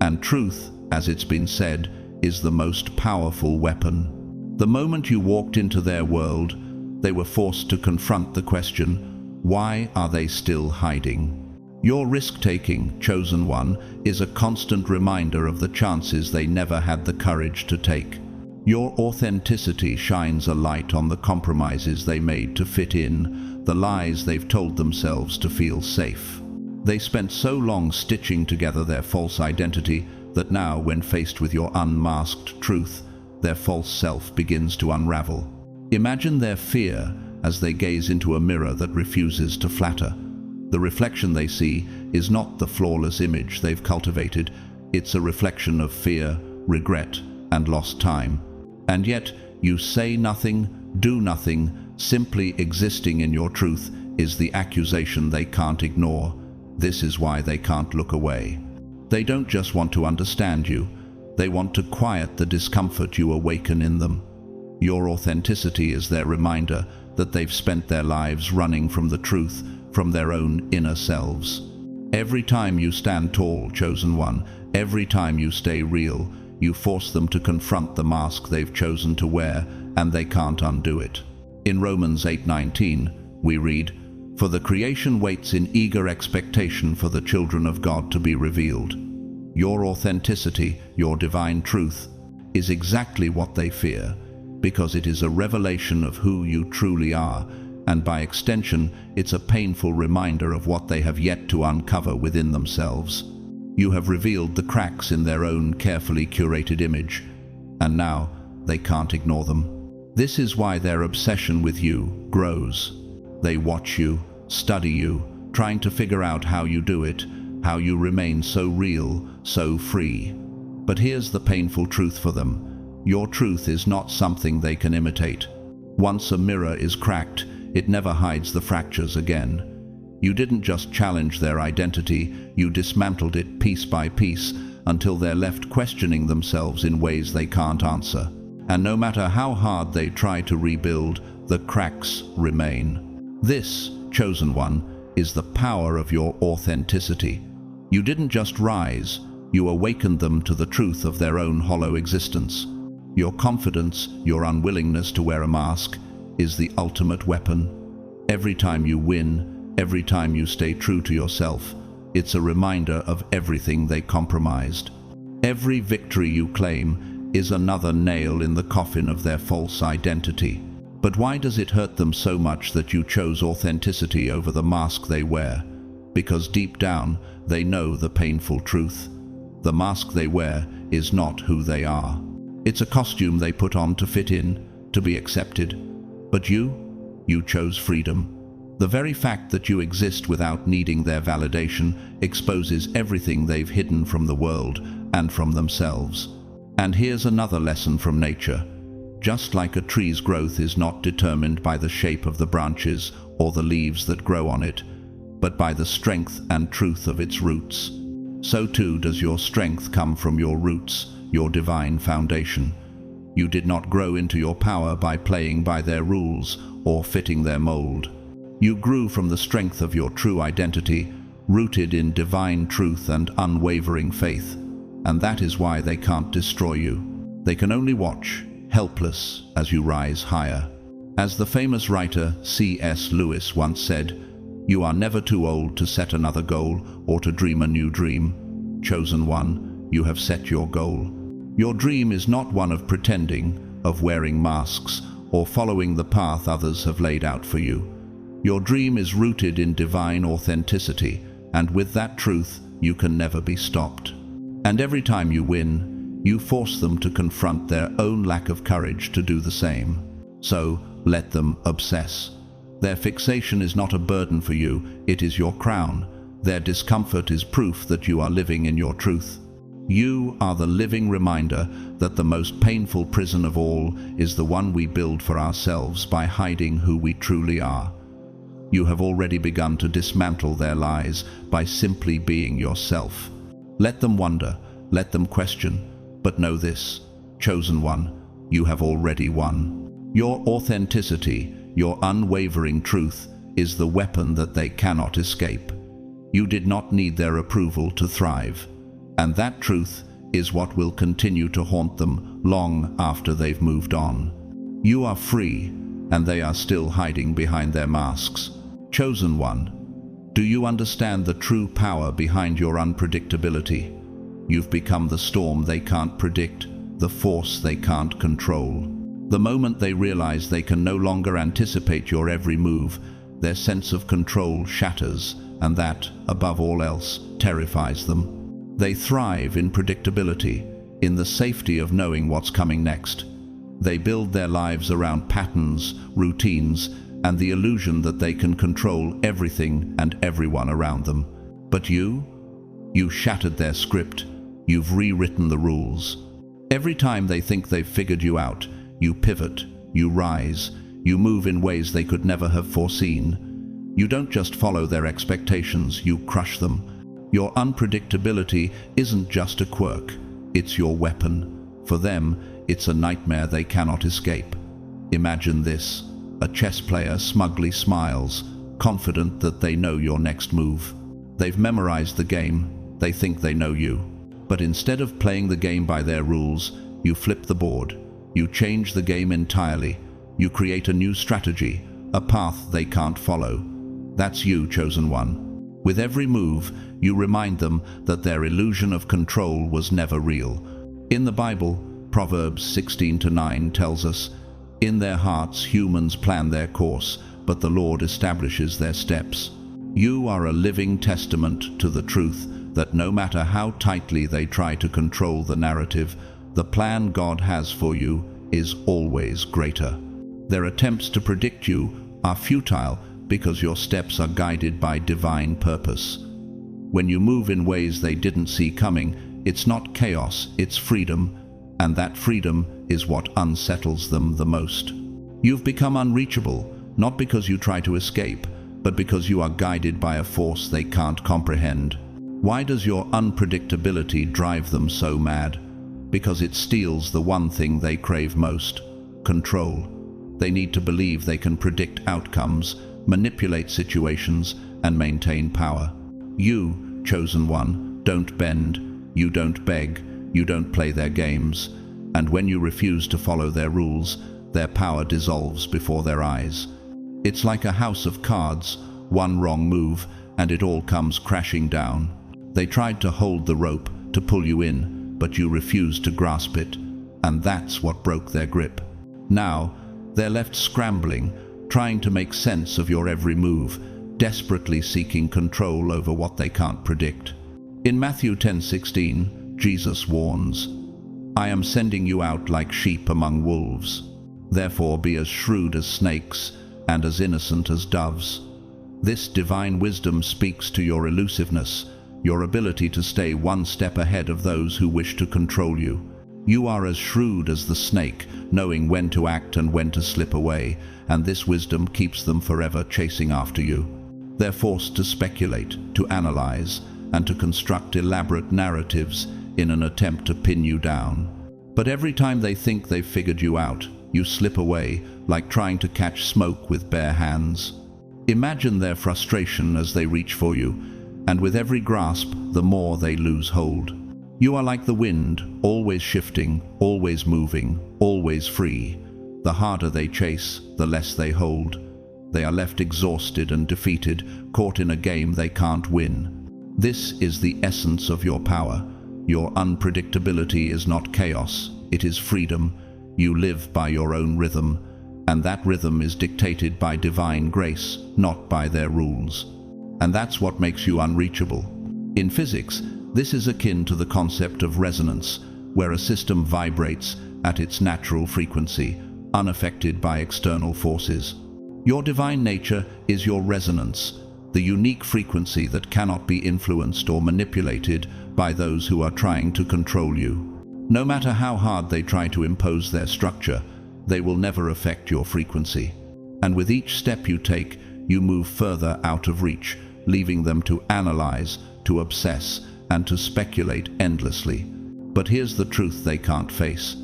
And truth, as it's been said, is the most powerful weapon. The moment you walked into their world, they were forced to confront the question, why are they still hiding? Your risk-taking, chosen one, is a constant reminder of the chances they never had the courage to take. Your authenticity shines a light on the compromises they made to fit in, the lies they've told themselves to feel safe. They spent so long stitching together their false identity that now, when faced with your unmasked truth, their false self begins to unravel. Imagine their fear as they gaze into a mirror that refuses to flatter. The reflection they see is not the flawless image they've cultivated, it's a reflection of fear, regret, and lost time. And yet, you say nothing, do nothing, simply existing in your truth is the accusation they can't ignore. This is why they can't look away. They don't just want to understand you, they want to quiet the discomfort you awaken in them. Your authenticity is their reminder that they've spent their lives running from the truth, from their own inner selves. Every time you stand tall, chosen one, every time you stay real, you force them to confront the mask they've chosen to wear, and they can't undo it. In Romans 8:19, we read, For the creation waits in eager expectation for the children of God to be revealed. Your authenticity, your divine truth, is exactly what they fear, because it is a revelation of who you truly are, and by extension, it's a painful reminder of what they have yet to uncover within themselves. You have revealed the cracks in their own carefully curated image, and now they can't ignore them. This is why their obsession with you grows. They watch you, study you, trying to figure out how you do it, how you remain so real, so free. But here's the painful truth for them. Your truth is not something they can imitate. Once a mirror is cracked, it never hides the fractures again. You didn't just challenge their identity, you dismantled it piece by piece until they're left questioning themselves in ways they can't answer. And no matter how hard they try to rebuild, the cracks remain. This, chosen one, is the power of your authenticity. You didn't just rise, you awakened them to the truth of their own hollow existence. Your confidence, your unwillingness to wear a mask, is the ultimate weapon. Every time you win, every time you stay true to yourself, it's a reminder of everything they compromised. Every victory you claim is another nail in the coffin of their false identity. But why does it hurt them so much that you chose authenticity over the mask they wear? Because deep down, they know the painful truth. The mask they wear is not who they are. It's a costume they put on to fit in, to be accepted. But you chose freedom. The very fact that you exist without needing their validation exposes everything they've hidden from the world and from themselves. And here's another lesson from nature. Just like a tree's growth is not determined by the shape of the branches or the leaves that grow on it, but by the strength and truth of its roots, so too does your strength come from your roots, your divine foundation. You did not grow into your power by playing by their rules or fitting their mold. You grew from the strength of your true identity, rooted in divine truth and unwavering faith. And that is why they can't destroy you. They can only watch, helpless, as you rise higher. As the famous writer C.S. Lewis once said, "You are never too old to set another goal or to dream a new dream. Chosen one, you have set your goal. Your dream is not one of pretending, of wearing masks, or following the path others have laid out for you. Your dream is rooted in divine authenticity, and with that truth, you can never be stopped. And every time you win, you force them to confront their own lack of courage to do the same. So, let them obsess. Their fixation is not a burden for you, it is your crown. Their discomfort is proof that you are living in your truth. You are the living reminder that the most painful prison of all is the one we build for ourselves by hiding who we truly are. You have already begun to dismantle their lies by simply being yourself. Let them wonder, let them question, but know this, chosen one, you have already won. Your authenticity, your unwavering truth, is the weapon that they cannot escape. You did not need their approval to thrive, and that truth is what will continue to haunt them long after they've moved on. You are free, and they are still hiding behind their masks. Chosen one, do you understand the true power behind your unpredictability? You've become the storm they can't predict, the force they can't control. The moment they realize they can no longer anticipate your every move, their sense of control shatters, and that, above all else, terrifies them. They thrive in predictability, in the safety of knowing what's coming next. They build their lives around patterns, routines, and the illusion that they can control everything and everyone around them. But you shattered their script. You've rewritten the rules. Every time they think they've figured you out, you pivot, you rise, you move in ways they could never have foreseen. You don't just follow their expectations, you crush them. Your unpredictability isn't just a quirk, it's your weapon. For them, it's a nightmare they cannot escape. Imagine this. A chess player smugly smiles, confident that they know your next move. They've memorized the game, they think they know you. But instead of playing the game by their rules, you flip the board. You change the game entirely. You create a new strategy, a path they can't follow. That's you, chosen one. With every move, you remind them that their illusion of control was never real. In the Bible, Proverbs 16:9 tells us, "In their hearts humans plan their course, but the Lord establishes their steps." You are a living testament to the truth that no matter how tightly they try to control the narrative, the plan God has for you is always greater. Their attempts to predict you are futile because your steps are guided by divine purpose. When you move in ways they didn't see coming, it's not chaos, it's freedom, and that freedom is what unsettles them the most. You've become unreachable, not because you try to escape, but because you are guided by a force they can't comprehend. Why does your unpredictability drive them so mad? Because it steals the one thing they crave most: control. They need to believe they can predict outcomes, manipulate situations, and maintain power. You, chosen one, don't bend, you don't beg, you don't play their games, and when you refuse to follow their rules, their power dissolves before their eyes. It's like a house of cards, one wrong move, and it all comes crashing down. They tried to hold the rope, to pull you in, but you refused to grasp it, and that's what broke their grip. Now, they're left scrambling, trying to make sense of your every move, desperately seeking control over what they can't predict. In Matthew 10:16, Jesus warns, "I am sending you out like sheep among wolves. Therefore be as shrewd as snakes and as innocent as doves." This divine wisdom speaks to your elusiveness, your ability to stay one step ahead of those who wish to control you. You are as shrewd as the snake, knowing when to act and when to slip away, and this wisdom keeps them forever chasing after you. They're forced to speculate, to analyze, and to construct elaborate narratives in an attempt to pin you down. But every time they think they've figured you out, you slip away, like trying to catch smoke with bare hands. Imagine their frustration as they reach for you, and with every grasp, the more they lose hold. You are like the wind, always shifting, always moving, always free. The harder they chase, the less they hold. They are left exhausted and defeated, caught in a game they can't win. This is the essence of your power. Your unpredictability is not chaos, it is freedom. You live by your own rhythm, and that rhythm is dictated by divine grace, not by their rules. And that's what makes you unreachable. In physics, this is akin to the concept of resonance, where a system vibrates at its natural frequency, unaffected by external forces. Your divine nature is your resonance, the unique frequency that cannot be influenced or manipulated by those who are trying to control you. No matter how hard they try to impose their structure, they will never affect your frequency. And with each step you take, you move further out of reach, leaving them to analyze, to obsess, and to speculate endlessly. But here's the truth they can't face.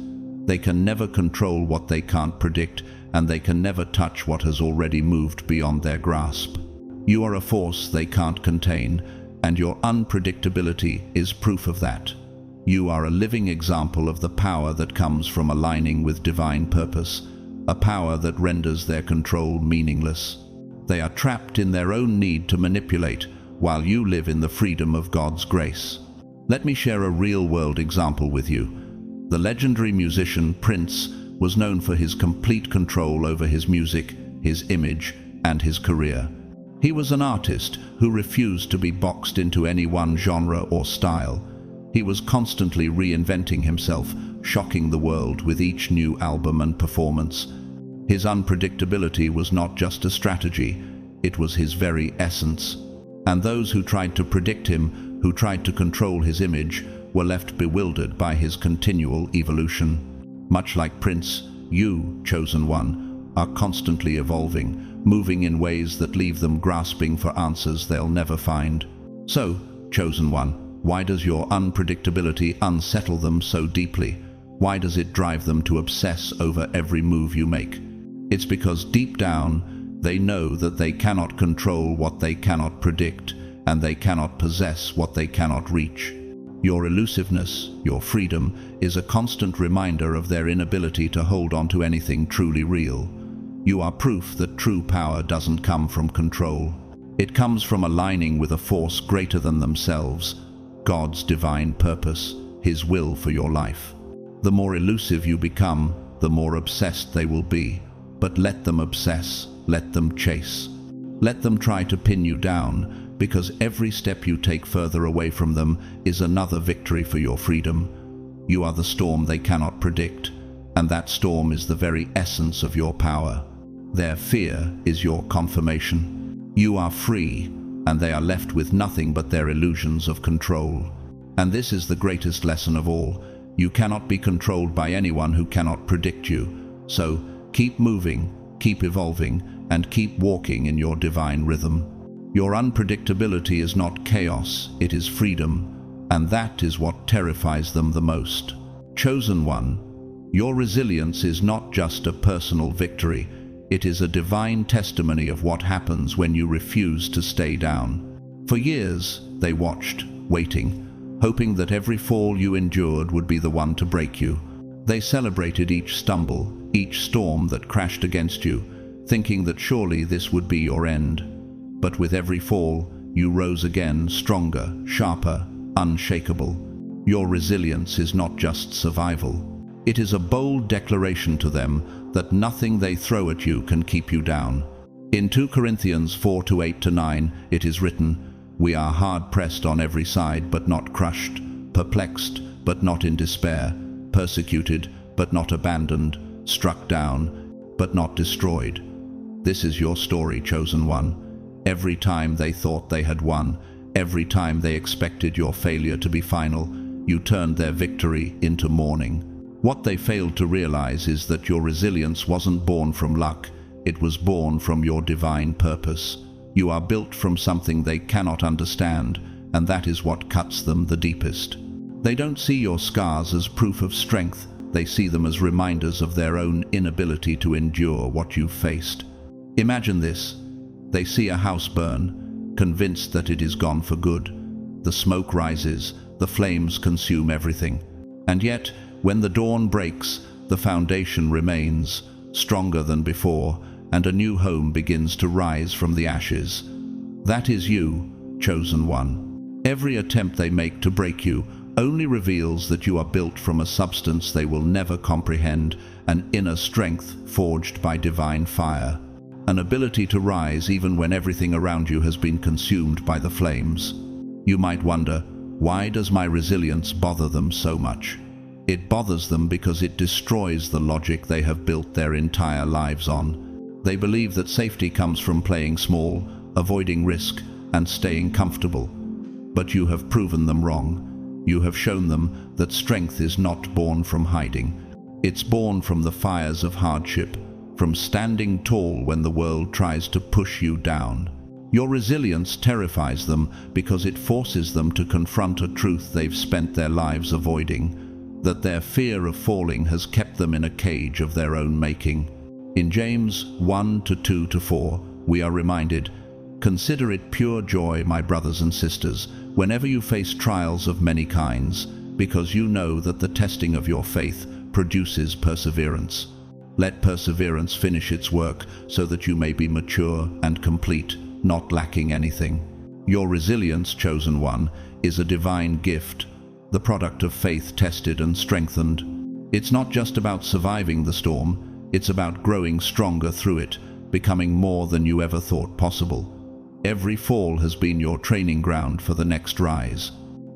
They can never control what they can't predict, and they can never touch what has already moved beyond their grasp. You are a force they can't contain, and your unpredictability is proof of that. You are a living example of the power that comes from aligning with divine purpose, a power that renders their control meaningless. They are trapped in their own need to manipulate, while you live in the freedom of God's grace. Let me share a real-world example with you. The legendary musician Prince was known for his complete control over his music, his image, and his career. He was an artist who refused to be boxed into any one genre or style. He was constantly reinventing himself, shocking the world with each new album and performance. His unpredictability was not just a strategy, it was his very essence. And those who tried to predict him, who tried to control his image, were left bewildered by his continual evolution. Much like Prince, you, chosen one, are constantly evolving, moving in ways that leave them grasping for answers they'll never find. So, chosen one, why does your unpredictability unsettle them so deeply? Why does it drive them to obsess over every move you make? It's because deep down, they know that they cannot control what they cannot predict, and they cannot possess what they cannot reach. Your elusiveness, your freedom, is a constant reminder of their inability to hold on to anything truly real. You are proof that true power doesn't come from control. It comes from aligning with a force greater than themselves, God's divine purpose, His will for your life. The more elusive you become, the more obsessed they will be. But let them obsess, let them chase. Let them try to pin you down, because every step you take further away from them is another victory for your freedom. You are the storm they cannot predict, and that storm is the very essence of your power. Their fear is your confirmation. You are free, and they are left with nothing but their illusions of control. And this is the greatest lesson of all. You cannot be controlled by anyone who cannot predict you. So keep moving, keep evolving, and keep walking in your divine rhythm. Your unpredictability is not chaos, it is freedom, and that is what terrifies them the most. Chosen one, your resilience is not just a personal victory, it is a divine testimony of what happens when you refuse to stay down. For years, they watched, waiting, hoping that every fall you endured would be the one to break you. They celebrated each stumble, each storm that crashed against you, thinking that surely this would be your end. But with every fall, you rose again, stronger, sharper, unshakable. Your resilience is not just survival. It is a bold declaration to them that nothing they throw at you can keep you down. In 2 Corinthians 4:8-9, it is written, "We are hard-pressed on every side, but not crushed, perplexed, but not in despair, persecuted, but not abandoned, struck down, but not destroyed." This is your story, chosen one. Every time they thought they had won, every time they expected your failure to be final, you turned their victory into mourning. What they failed to realize is that your resilience wasn't born from luck, it was born from your divine purpose. You are built from something they cannot understand, and that is what cuts them the deepest. They don't see your scars as proof of strength, they see them as reminders of their own inability to endure what you've faced. Imagine this. They see a house burn, convinced that it is gone for good. The smoke rises, the flames consume everything. And yet, when the dawn breaks, the foundation remains, stronger than before, and a new home begins to rise from the ashes. That is you, chosen one. Every attempt they make to break you only reveals that you are built from a substance they will never comprehend, an inner strength forged by divine fire, an ability to rise even when everything around you has been consumed by the flames. You might wonder, why does my resilience bother them so much? It bothers them because it destroys the logic they have built their entire lives on. They believe that safety comes from playing small, avoiding risk, and staying comfortable. But you have proven them wrong. You have shown them that strength is not born from hiding. It's born from the fires of hardship, from standing tall when the world tries to push you down. Your resilience terrifies them because it forces them to confront a truth they've spent their lives avoiding, that their fear of falling has kept them in a cage of their own making. In James 1:2-4, we are reminded, "Consider it pure joy, my brothers and sisters, whenever you face trials of many kinds, because you know that the testing of your faith produces perseverance. Let perseverance finish its work so that you may be mature and complete, not lacking anything." Your resilience, chosen one, is a divine gift, the product of faith tested and strengthened. It's not just about surviving the storm, it's about growing stronger through it, becoming more than you ever thought possible. Every fall has been your training ground for the next rise.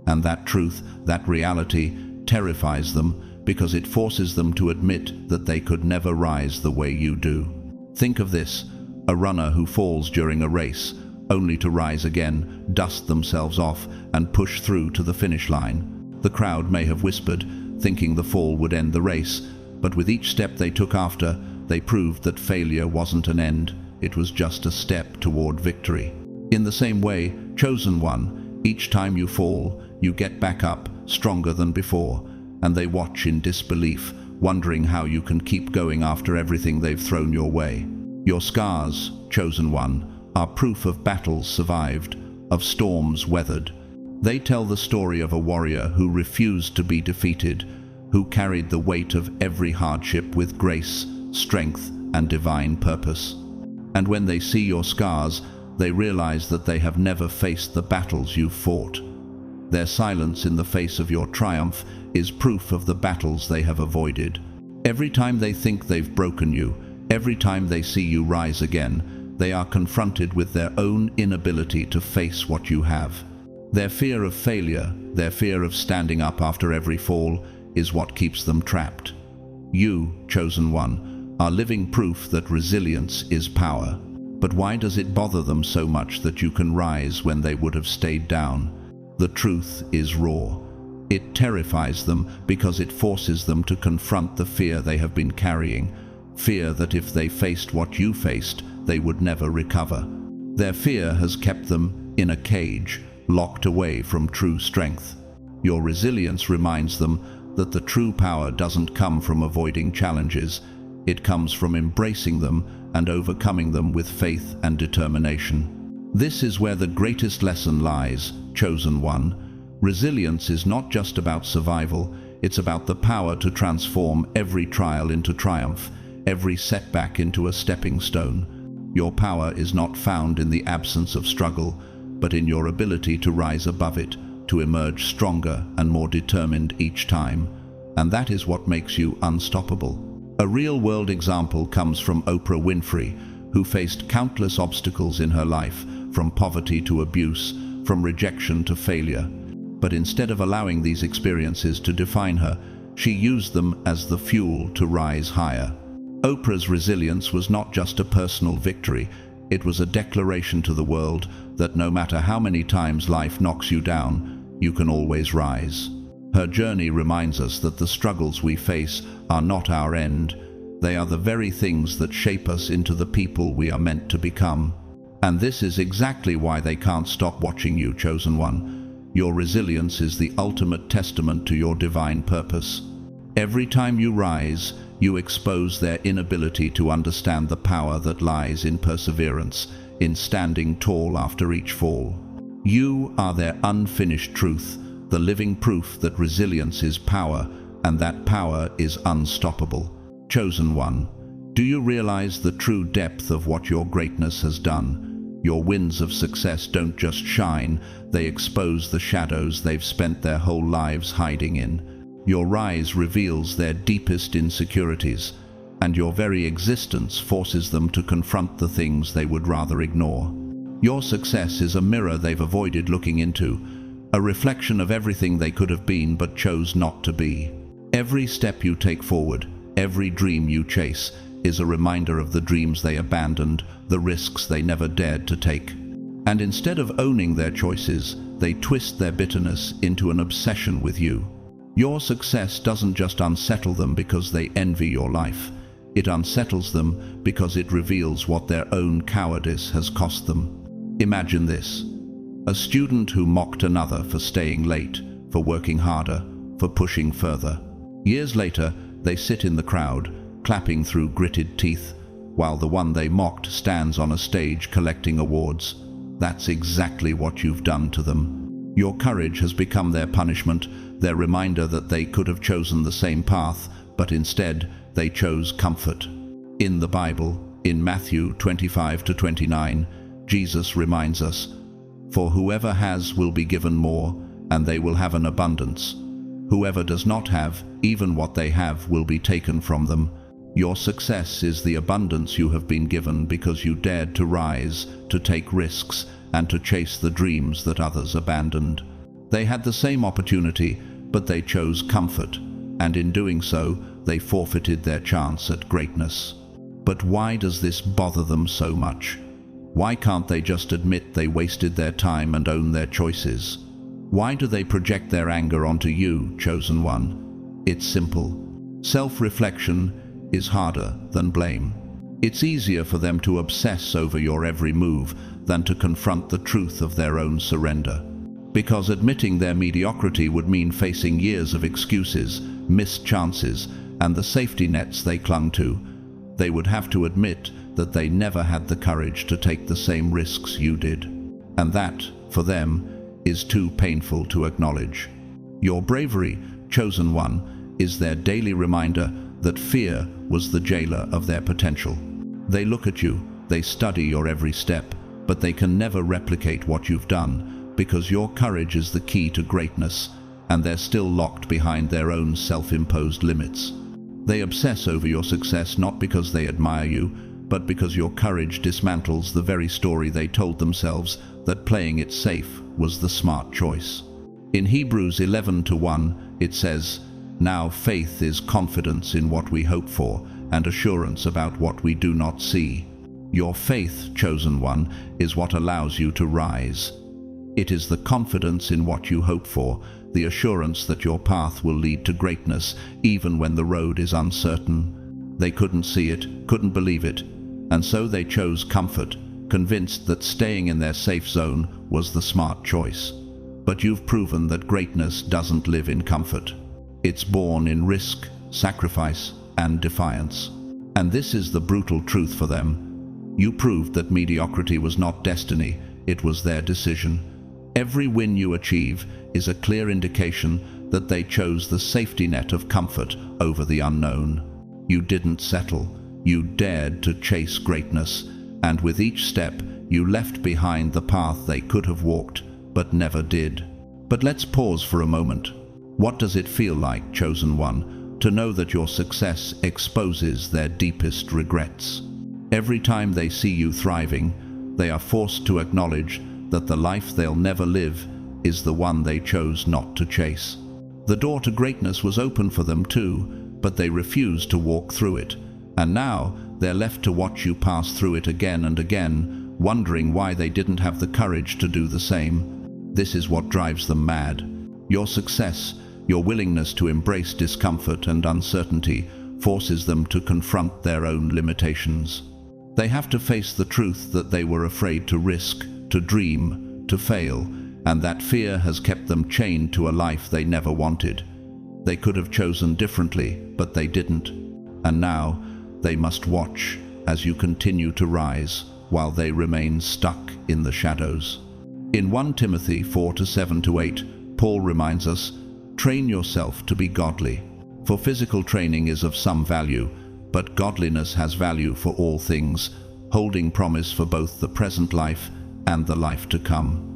And that truth, that reality, terrifies them because it forces them to admit that they could never rise the way you do. Think of this, a runner who falls during a race, only to rise again, dust themselves off, and push through to the finish line. The crowd may have whispered, thinking the fall would end the race, but with each step they took after, they proved that failure wasn't an end, it was just a step toward victory. In the same way, chosen one, each time you fall, you get back up, stronger than before, and they watch in disbelief, wondering how you can keep going after everything they've thrown your way. Your scars, chosen one, are proof of battles survived, of storms weathered. They tell the story of a warrior who refused to be defeated, who carried the weight of every hardship with grace, strength, and divine purpose. And when they see your scars, they realize that they have never faced the battles you fought. Their silence in the face of your triumph is proof of the battles they have avoided. Every time they think they've broken you, every time they see you rise again, they are confronted with their own inability to face what you have. Their fear of failure, their fear of standing up after every fall, is what keeps them trapped. You, chosen one, are living proof that resilience is power. But why does it bother them so much that you can rise when they would have stayed down? The truth is raw. It terrifies them because it forces them to confront the fear they have been carrying, fear that if they faced what you faced, they would never recover. Their fear has kept them in a cage, locked away from true strength. Your resilience reminds them that the true power doesn't come from avoiding challenges. It comes from embracing them and overcoming them with faith and determination. This is where the greatest lesson lies, chosen one. Resilience is not just about survival, it's about the power to transform every trial into triumph, every setback into a stepping stone. Your power is not found in the absence of struggle, but in your ability to rise above it, to emerge stronger and more determined each time. And that is what makes you unstoppable. A real-world example comes from Oprah Winfrey, who faced countless obstacles in her life, from poverty to abuse, from rejection to failure. But instead of allowing these experiences to define her, she used them as the fuel to rise higher. Oprah's resilience was not just a personal victory, it was a declaration to the world that no matter how many times life knocks you down, you can always rise. Her journey reminds us that the struggles we face are not our end. They are the very things that shape us into the people we are meant to become. And this is exactly why they can't stop watching you, chosen one. Your resilience is the ultimate testament to your divine purpose. Every time you rise, you expose their inability to understand the power that lies in perseverance, in standing tall after each fall. You are their unfinished truth, the living proof that resilience is power, and that power is unstoppable. Chosen one, do you realize the true depth of what your greatness has done? Your winds of success don't just shine, they expose the shadows they've spent their whole lives hiding in. Your rise reveals their deepest insecurities, and your very existence forces them to confront the things they would rather ignore. Your success is a mirror they've avoided looking into, a reflection of everything they could have been but chose not to be. Every step you take forward, every dream you chase, is a reminder of the dreams they abandoned, the risks they never dared to take. And instead of owning their choices, they twist their bitterness into an obsession with you. Your success doesn't just unsettle them because they envy your life. It unsettles them because it reveals what their own cowardice has cost them. Imagine this: a student who mocked another for staying late, for working harder, for pushing further. Years later, they sit in the crowd, clapping through gritted teeth, while the one they mocked stands on a stage collecting awards. That's exactly what you've done to them. Your courage has become their punishment, their reminder that they could have chosen the same path, but instead they chose comfort. In the Bible, in Matthew 25-29, Jesus reminds us, "For whoever has will be given more, and they will have an abundance. Whoever does not have, even what they have will be taken from them." Your success is the abundance you have been given because you dared to rise, to take risks, and to chase the dreams that others abandoned. They had the same opportunity, but they chose comfort, and in doing so, they forfeited their chance at greatness. But why does this bother them so much? Why can't they just admit they wasted their time and own their choices? Why do they project their anger onto you, chosen one? It's simple. Self-reflection is harder than blame. It's easier for them to obsess over your every move than to confront the truth of their own surrender. Because admitting their mediocrity would mean facing years of excuses, missed chances, and the safety nets they clung to. They would have to admit that they never had the courage to take the same risks you did. And that, for them, is too painful to acknowledge. Your bravery, chosen one, is their daily reminder that fear was the jailer of their potential. They look at you, they study your every step, but they can never replicate what you've done, because your courage is the key to greatness, and they're still locked behind their own self-imposed limits. They obsess over your success not because they admire you, but because your courage dismantles the very story they told themselves that playing it safe was the smart choice. In Hebrews 11:1, it says, "Now faith is confidence in what we hope for, and assurance about what we do not see." Your faith, chosen one, is what allows you to rise. It is the confidence in what you hope for, the assurance that your path will lead to greatness, even when the road is uncertain. They couldn't see it, couldn't believe it, and so they chose comfort, convinced that staying in their safe zone was the smart choice. But you've proven that greatness doesn't live in comfort. It's born in risk, sacrifice, and defiance. And this is the brutal truth for them. You proved that mediocrity was not destiny, it was their decision. Every win you achieve is a clear indication that they chose the safety net of comfort over the unknown. You didn't settle, you dared to chase greatness, and with each step you left behind the path they could have walked, but never did. But let's pause for a moment. What does it feel like, chosen one, to know that your success exposes their deepest regrets? Every time they see you thriving, they are forced to acknowledge that the life they'll never live is the one they chose not to chase. The door to greatness was open for them too, but they refused to walk through it. And now they're left to watch you pass through it again and again, wondering why they didn't have the courage to do the same. This is what drives them mad. Your success, your willingness to embrace discomfort and uncertainty, forces them to confront their own limitations. They have to face the truth that they were afraid to risk, to dream, to fail, and that fear has kept them chained to a life they never wanted. They could have chosen differently, but they didn't. And now they must watch as you continue to rise while they remain stuck in the shadows. In 1 Timothy 4:7-8, Paul reminds us, "Train yourself to be godly, for physical training is of some value, but godliness has value for all things, holding promise for both the present life and the life to come."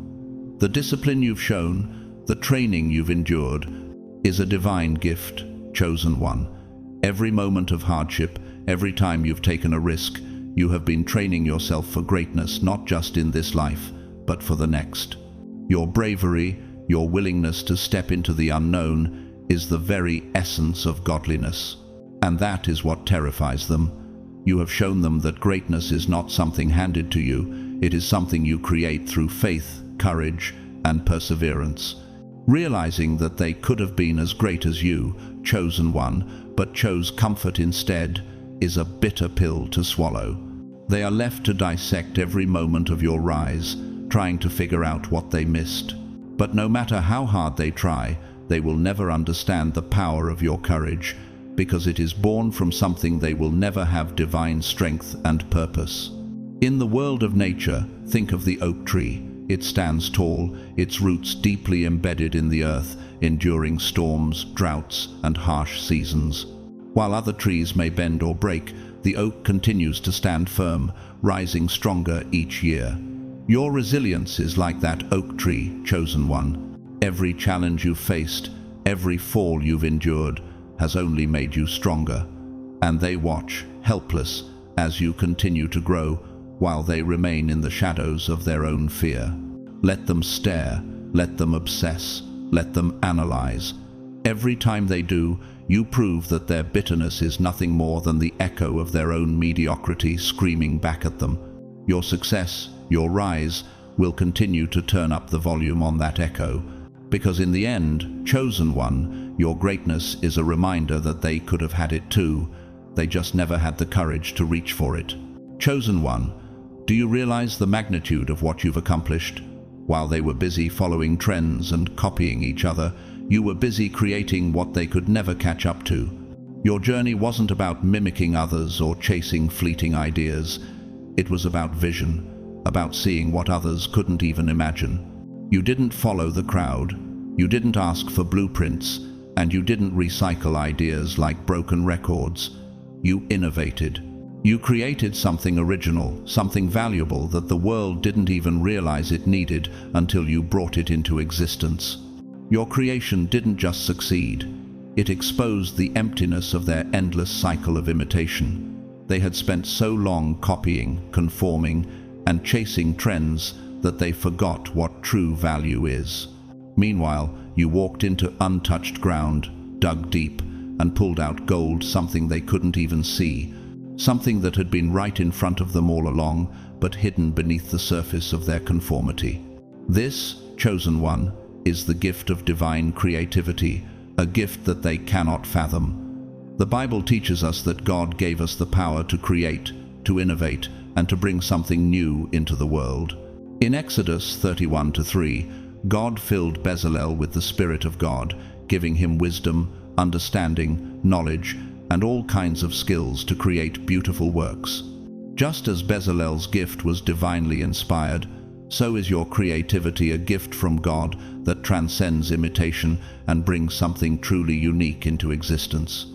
The discipline you've shown, the training you've endured, is a divine gift, chosen one. Every moment of hardship, every time you've taken a risk, you have been training yourself for greatness, not just in this life, but for the next. Your bravery, your willingness to step into the unknown, is the very essence of godliness. And that is what terrifies them. You have shown them that greatness is not something handed to you, it is something you create through faith, courage, and perseverance. Realizing that they could have been as great as you, chosen one, but chose comfort instead, is a bitter pill to swallow. They are left to dissect every moment of your rise, trying to figure out what they missed. But no matter how hard they try, they will never understand the power of your courage, because it is born from something they will never have: divine strength and purpose. In the world of nature, think of the oak tree. It stands tall, its roots deeply embedded in the earth, enduring storms, droughts, and harsh seasons. While other trees may bend or break, the oak continues to stand firm, rising stronger each year. Your resilience is like that oak tree, chosen one. Every challenge you've faced, every fall you've endured, has only made you stronger. And they watch, helpless, as you continue to grow, while they remain in the shadows of their own fear. Let them stare, let them obsess, let them analyze. Every time they do, you prove that their bitterness is nothing more than the echo of their own mediocrity screaming back at them. Your success, your rise, will continue to turn up the volume on that echo, because in the end, chosen one, your greatness is a reminder that they could have had it too. They just never had the courage to reach for it. Chosen one, do you realize the magnitude of what you've accomplished? While they were busy following trends and copying each other, you were busy creating what they could never catch up to. Your journey wasn't about mimicking others or chasing fleeting ideas. It was about vision, about seeing what others couldn't even imagine. You didn't follow the crowd, you didn't ask for blueprints, and you didn't recycle ideas like broken records. You innovated. You created something original, something valuable that the world didn't even realize it needed until you brought it into existence. Your creation didn't just succeed. It exposed the emptiness of their endless cycle of imitation. They had spent so long copying, conforming, and chasing trends that they forgot what true value is. Meanwhile, you walked into untouched ground, dug deep, and pulled out gold, something they couldn't even see, something that had been right in front of them all along, but hidden beneath the surface of their conformity. This, chosen one, is the gift of divine creativity, a gift that they cannot fathom. The Bible teaches us that God gave us the power to create, to innovate, and to bring something new into the world. In Exodus 31:3, God filled Bezalel with the Spirit of God, giving him wisdom, understanding, knowledge, and all kinds of skills to create beautiful works. Just as Bezalel's gift was divinely inspired, so is your creativity a gift from God that transcends imitation and brings something truly unique into existence.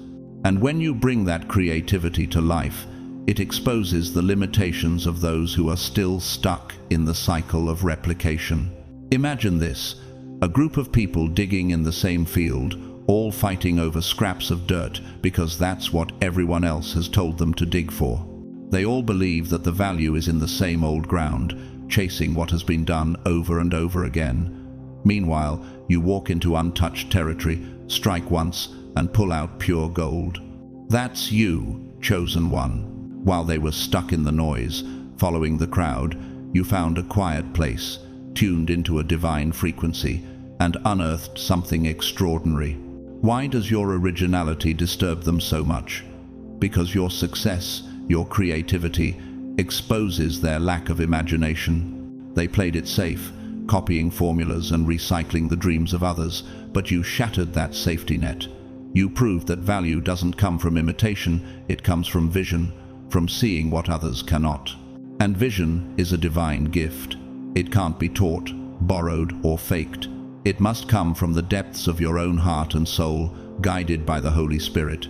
And when you bring that creativity to life, it exposes the limitations of those who are still stuck in the cycle of replication. Imagine this: a group of people digging in the same field, all fighting over scraps of dirt because that's what everyone else has told them to dig for. They all believe that the value is in the same old ground, chasing what has been done over and over again. Meanwhile, you walk into untouched territory, strike once, and pull out pure gold. That's you, chosen one. While they were stuck in the noise, following the crowd, you found a quiet place, tuned into a divine frequency, and unearthed something extraordinary. Why does your originality disturb them so much? Because your success, your creativity, exposes their lack of imagination. They played it safe, copying formulas and recycling the dreams of others, but you shattered that safety net. You proved that value doesn't come from imitation, it comes from vision, from seeing what others cannot. And vision is a divine gift. It can't be taught, borrowed, or faked. It must come from the depths of your own heart and soul, guided by the Holy Spirit.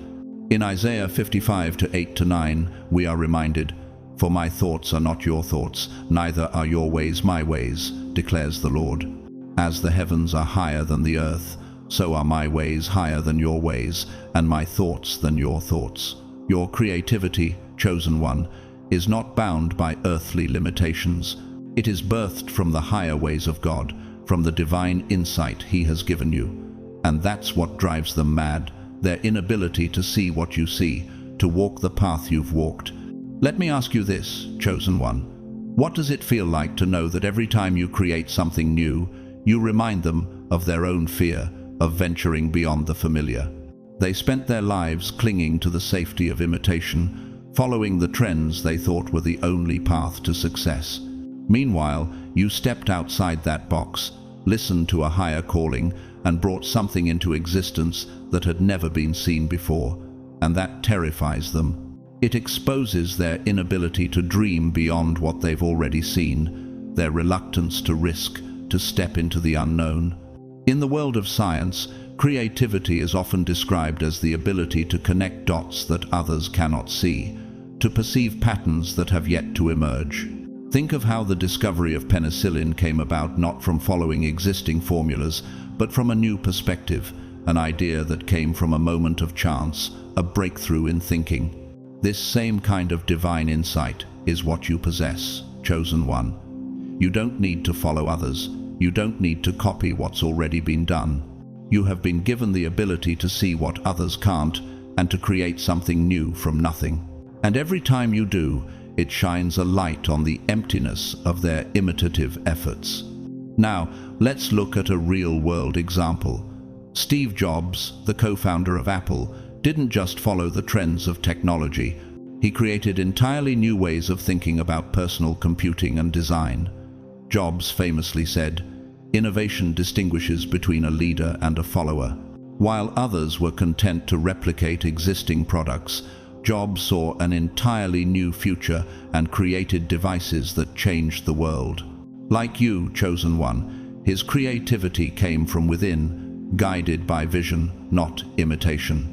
In Isaiah 55:8-9, we are reminded, "For my thoughts are not your thoughts, neither are your ways my ways, declares the Lord. As the heavens are higher than the earth, so are my ways higher than your ways, and my thoughts than your thoughts." Your creativity, chosen one, is not bound by earthly limitations. It is birthed from the higher ways of God, from the divine insight He has given you. And that's what drives them mad, their inability to see what you see, to walk the path you've walked. Let me ask you this, chosen one. What does it feel like to know that every time you create something new, you remind them of their own fear of venturing beyond the familiar? They spent their lives clinging to the safety of imitation, following the trends they thought were the only path to success. Meanwhile, you stepped outside that box, listened to a higher calling, and brought something into existence that had never been seen before, and that terrifies them. It exposes their inability to dream beyond what they've already seen, their reluctance to risk, to step into the unknown. In the world of science, creativity is often described as the ability to connect dots that others cannot see, to perceive patterns that have yet to emerge. Think of how the discovery of penicillin came about not from following existing formulas, but from a new perspective, an idea that came from a moment of chance, a breakthrough in thinking. This same kind of divine insight is what you possess, chosen one. You don't need to follow others. You don't need to copy what's already been done. You have been given the ability to see what others can't and to create something new from nothing. And every time you do, it shines a light on the emptiness of their imitative efforts. Now, let's look at a real-world example. Steve Jobs, the co-founder of Apple, didn't just follow the trends of technology. He created entirely new ways of thinking about personal computing and design. Jobs famously said, "Innovation distinguishes between a leader and a follower." While others were content to replicate existing products, Jobs saw an entirely new future and created devices that changed the world. Like you, chosen one, his creativity came from within, guided by vision, not imitation.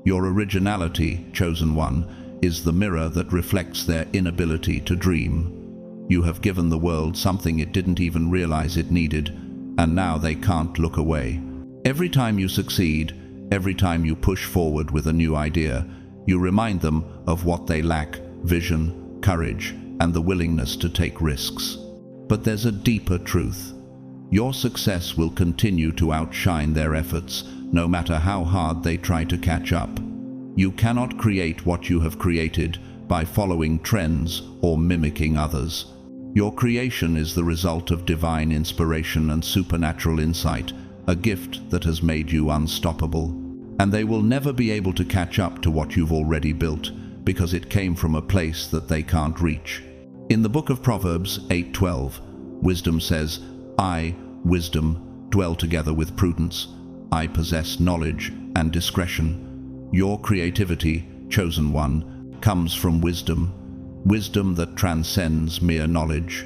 Your originality, chosen one, is the mirror that reflects their inability to dream. You have given the world something it didn't even realize it needed, and now they can't look away. Every time you succeed, every time you push forward with a new idea, you remind them of what they lack: vision, courage, and the willingness to take risks. But there's a deeper truth. Your success will continue to outshine their efforts, no matter how hard they try to catch up. You cannot create what you have created by following trends or mimicking others. Your creation is the result of divine inspiration and supernatural insight, a gift that has made you unstoppable. And they will never be able to catch up to what you've already built, because it came from a place that they can't reach. In the book of Proverbs 8:12, wisdom says, "I, wisdom, dwell together with prudence. I possess knowledge and discretion." Your creativity, chosen one, comes from wisdom, wisdom that transcends mere knowledge.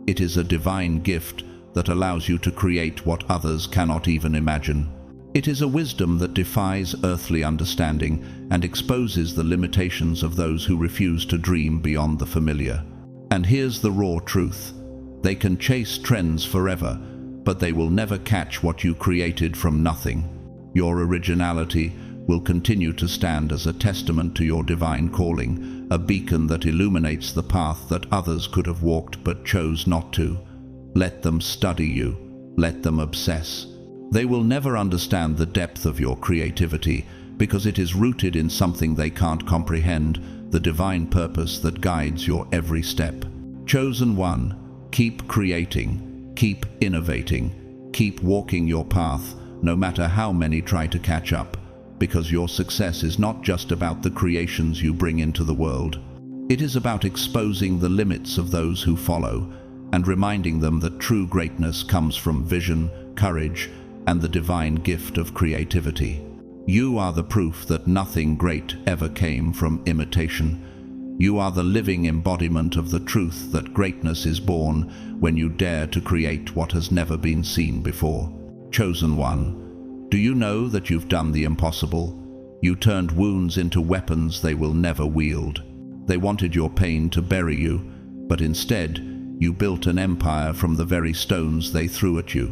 It is a divine gift that allows you to create what others cannot even imagine. It is a wisdom that defies earthly understanding and exposes the limitations of those who refuse to dream beyond the familiar. And here's the raw truth. They can chase trends forever, but they will never catch what you created from nothing. Your originality will continue to stand as a testament to your divine calling, a beacon that illuminates the path that others could have walked but chose not to. Let them study you. Let them obsess. They will never understand the depth of your creativity, because it is rooted in something they can't comprehend, the divine purpose that guides your every step. Chosen one, keep creating, keep innovating, keep walking your path, no matter how many try to catch up, because your success is not just about the creations you bring into the world. It is about exposing the limits of those who follow, and reminding them that true greatness comes from vision, courage, and the divine gift of creativity. You are the proof that nothing great ever came from imitation. You are the living embodiment of the truth that greatness is born when you dare to create what has never been seen before. Chosen one, do you know that you've done the impossible? You turned wounds into weapons they will never wield. They wanted your pain to bury you, but instead, you built an empire from the very stones they threw at you.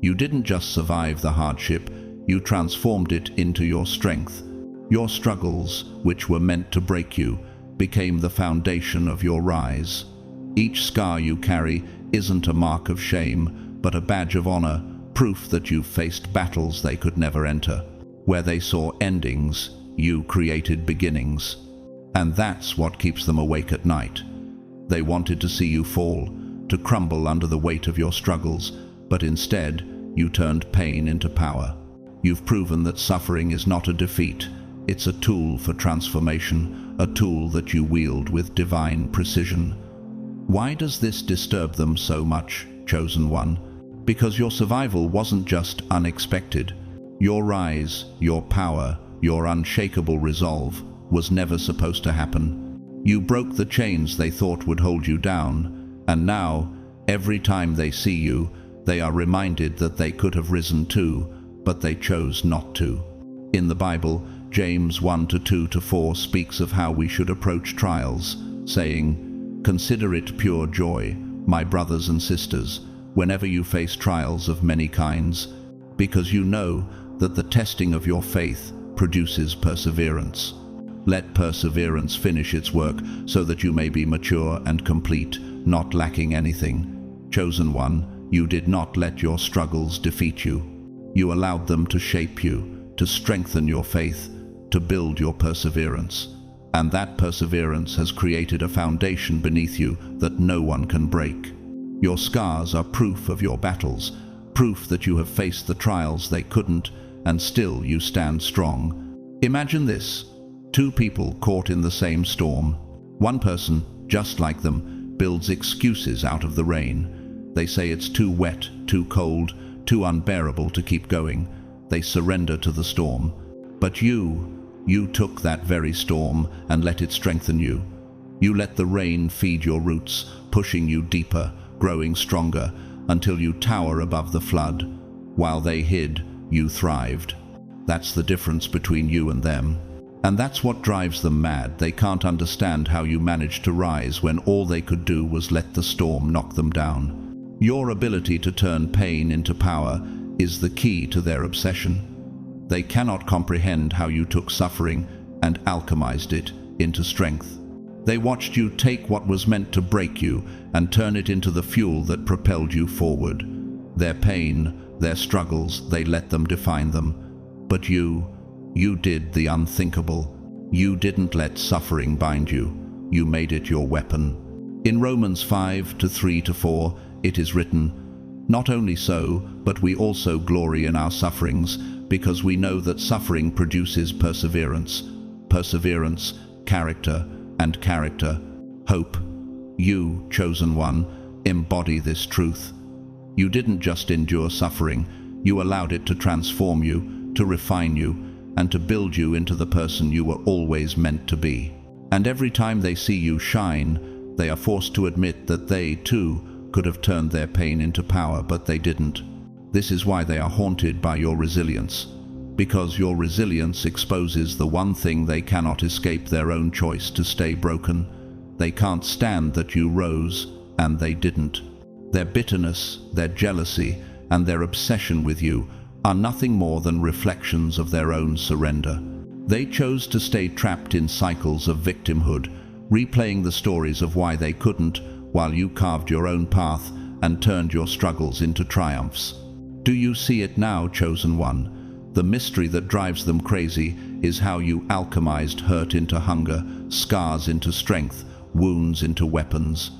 You didn't just survive the hardship, you transformed it into your strength. Your struggles, which were meant to break you, became the foundation of your rise. Each scar you carry isn't a mark of shame, but a badge of honor, proof that you've faced battles they could never enter. Where they saw endings, you created beginnings. And that's what keeps them awake at night. They wanted to see you fall, to crumble under the weight of your struggles, but instead, you turned pain into power. You've proven that suffering is not a defeat. It's a tool for transformation, a tool that you wield with divine precision. Why does this disturb them so much, chosen one? Because your survival wasn't just unexpected. Your rise, your power, your unshakable resolve was never supposed to happen. You broke the chains they thought would hold you down, and now, every time they see you, they are reminded that they could have risen too, but they chose not to. In the Bible, James 1:2-4 speaks of how we should approach trials, saying, "Consider it pure joy, my brothers and sisters, whenever you face trials of many kinds, because you know that the testing of your faith produces perseverance. Let perseverance finish its work so that you may be mature and complete, not lacking anything." Chosen one, you did not let your struggles defeat you. You allowed them to shape you, to strengthen your faith, to build your perseverance. And that perseverance has created a foundation beneath you that no one can break. Your scars are proof of your battles, proof that you have faced the trials they couldn't, and still you stand strong. Imagine this: two people caught in the same storm. One person, just like them, builds excuses out of the rain. They say it's too wet, too cold, too unbearable to keep going. They surrender to the storm. But you took that very storm and let it strengthen you. You let the rain feed your roots, pushing you deeper, growing stronger, until you tower above the flood. While they hid, you thrived. That's the difference between you and them. And that's what drives them mad. They can't understand how you managed to rise when all they could do was let the storm knock them down. Your ability to turn pain into power is the key to their obsession. They cannot comprehend how you took suffering and alchemized it into strength. They watched you take what was meant to break you and turn it into the fuel that propelled you forward. Their pain, their struggles, they let them define them. But you did the unthinkable. You didn't let suffering bind you. You made it your weapon. In Romans 5:3-4, it is written, "Not only so, but we also glory in our sufferings, because we know that suffering produces perseverance. Perseverance, character, and character, hope." You, chosen one, embody this truth. You didn't just endure suffering. You allowed it to transform you, to refine you, and to build you into the person you were always meant to be. And every time they see you shine, they are forced to admit that they, too, could have turned their pain into power, but they didn't. This is why they are haunted by your resilience. Because your resilience exposes the one thing they cannot escape: their own choice to stay broken. They can't stand that you rose, and they didn't. Their bitterness, their jealousy, and their obsession with you are nothing more than reflections of their own surrender. They chose to stay trapped in cycles of victimhood, replaying the stories of why they couldn't, while you carved your own path and turned your struggles into triumphs. Do you see it now, chosen one? The mystery that drives them crazy is how you alchemized hurt into hunger, scars into strength, wounds into weapons.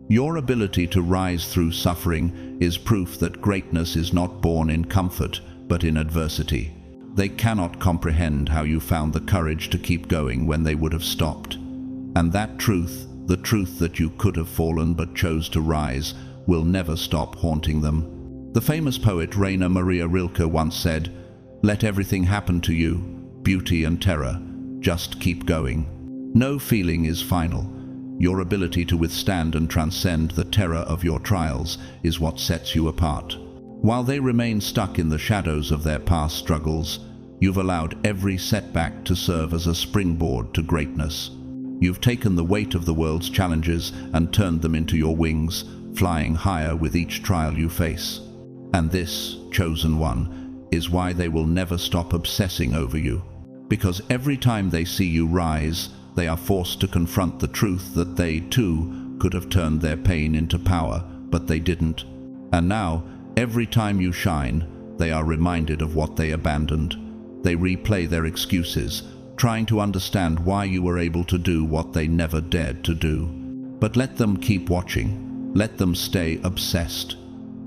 Your ability to rise through suffering is proof that greatness is not born in comfort, but in adversity. They cannot comprehend how you found the courage to keep going when they would have stopped. And that truth, the truth that you could have fallen but chose to rise, will never stop haunting them. The famous poet Rainer Maria Rilke once said, "Let everything happen to you, beauty and terror, just keep going." No feeling is final. Your ability to withstand and transcend the terror of your trials is what sets you apart. While they remain stuck in the shadows of their past struggles, you've allowed every setback to serve as a springboard to greatness. You've taken the weight of the world's challenges and turned them into your wings, flying higher with each trial you face. And this, chosen one, is why they will never stop obsessing over you. Because every time they see you rise, they are forced to confront the truth that they, too, could have turned their pain into power, but they didn't. And now, every time you shine, they are reminded of what they abandoned. They replay their excuses, trying to understand why you were able to do what they never dared to do. But let them keep watching. Let them stay obsessed.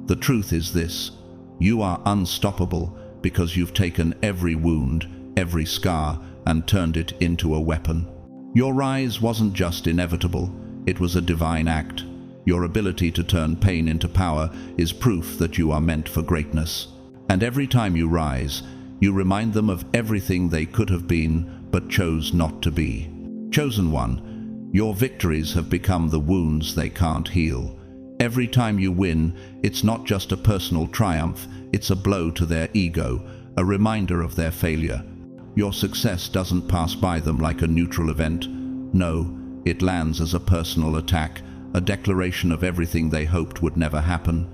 The truth is this: you are unstoppable because you've taken every wound, every scar, and turned it into a weapon. Your rise wasn't just inevitable, it was a divine act. Your ability to turn pain into power is proof that you are meant for greatness. And every time you rise, you remind them of everything they could have been, but chose not to be. Chosen one, your victories have become the wounds they can't heal. Every time you win, it's not just a personal triumph, it's a blow to their ego, a reminder of their failure. Your success doesn't pass by them like a neutral event. No, it lands as a personal attack, a declaration of everything they hoped would never happen.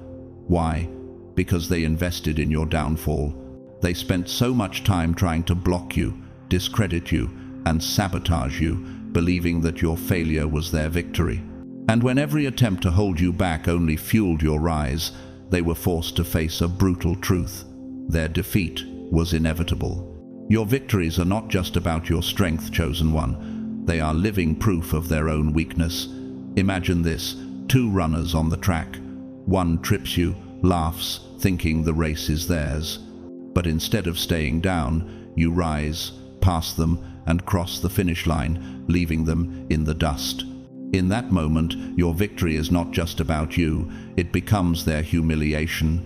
Why? Because they invested in your downfall. They spent so much time trying to block you, discredit you, and sabotage you, believing that your failure was their victory. And when every attempt to hold you back only fueled your rise, they were forced to face a brutal truth. Their defeat was inevitable. Your victories are not just about your strength, chosen one. They are living proof of their own weakness. Imagine this: 2 runners on the track. One trips you, laughs, thinking the race is theirs. But instead of staying down, you rise, pass them, and cross the finish line, leaving them in the dust. In that moment, your victory is not just about you, it becomes their humiliation.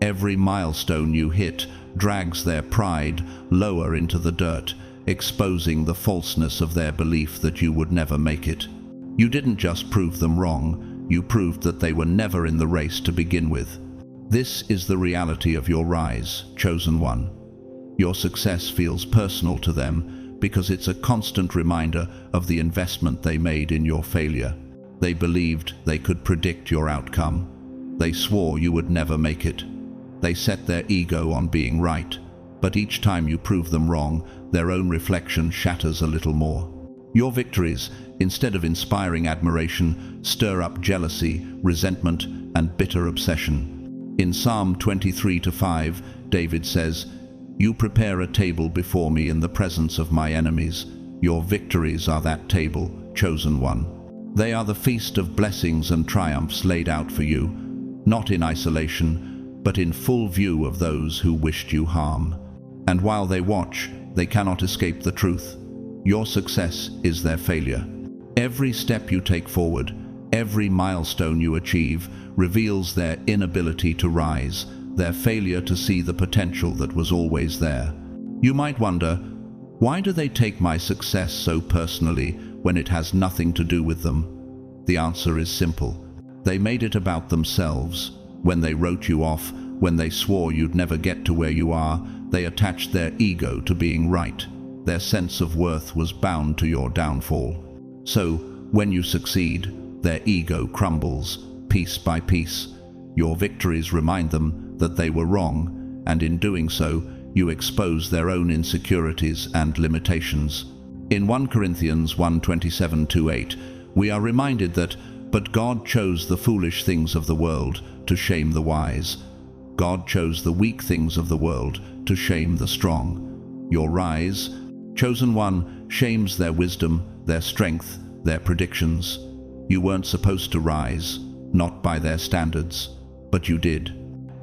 Every milestone you hit drags their pride lower into the dirt, exposing the falseness of their belief that you would never make it. You didn't just prove them wrong, you proved that they were never in the race to begin with. This is the reality of your rise, chosen one. Your success feels personal to them because it's a constant reminder of the investment they made in your failure. They believed they could predict your outcome. They swore you would never make it. They set their ego on being right, but each time you prove them wrong, their own reflection shatters a little more. Your victories, instead of inspiring admiration, stir up jealousy, resentment, and bitter obsession. In Psalm 23:5, David says, "You prepare a table before me in the presence of my enemies. Your victories are that table, chosen one. They are the feast of blessings and triumphs laid out for you, not in isolation, but in full view of those who wished you harm. And while they watch, they cannot escape the truth. Your success is their failure. Every step you take forward, every milestone you achieve, reveals their inability to rise, their failure to see the potential that was always there. You might wonder, why do they take my success so personally when it has nothing to do with them? The answer is simple. They made it about themselves. When they wrote you off, when they swore you'd never get to where you are, they attached their ego to being right. Their sense of worth was bound to your downfall. So, when you succeed, their ego crumbles, piece by piece. Your victories remind them that they were wrong, and in doing so, you expose their own insecurities and limitations. In 1 Corinthians 1:27-8, we are reminded that, "But God chose the foolish things of the world to shame the wise. God chose the weak things of the world to shame the strong." Your rise, chosen one, shames their wisdom, their strength, their predictions. You weren't supposed to rise, not by their standards, but you did.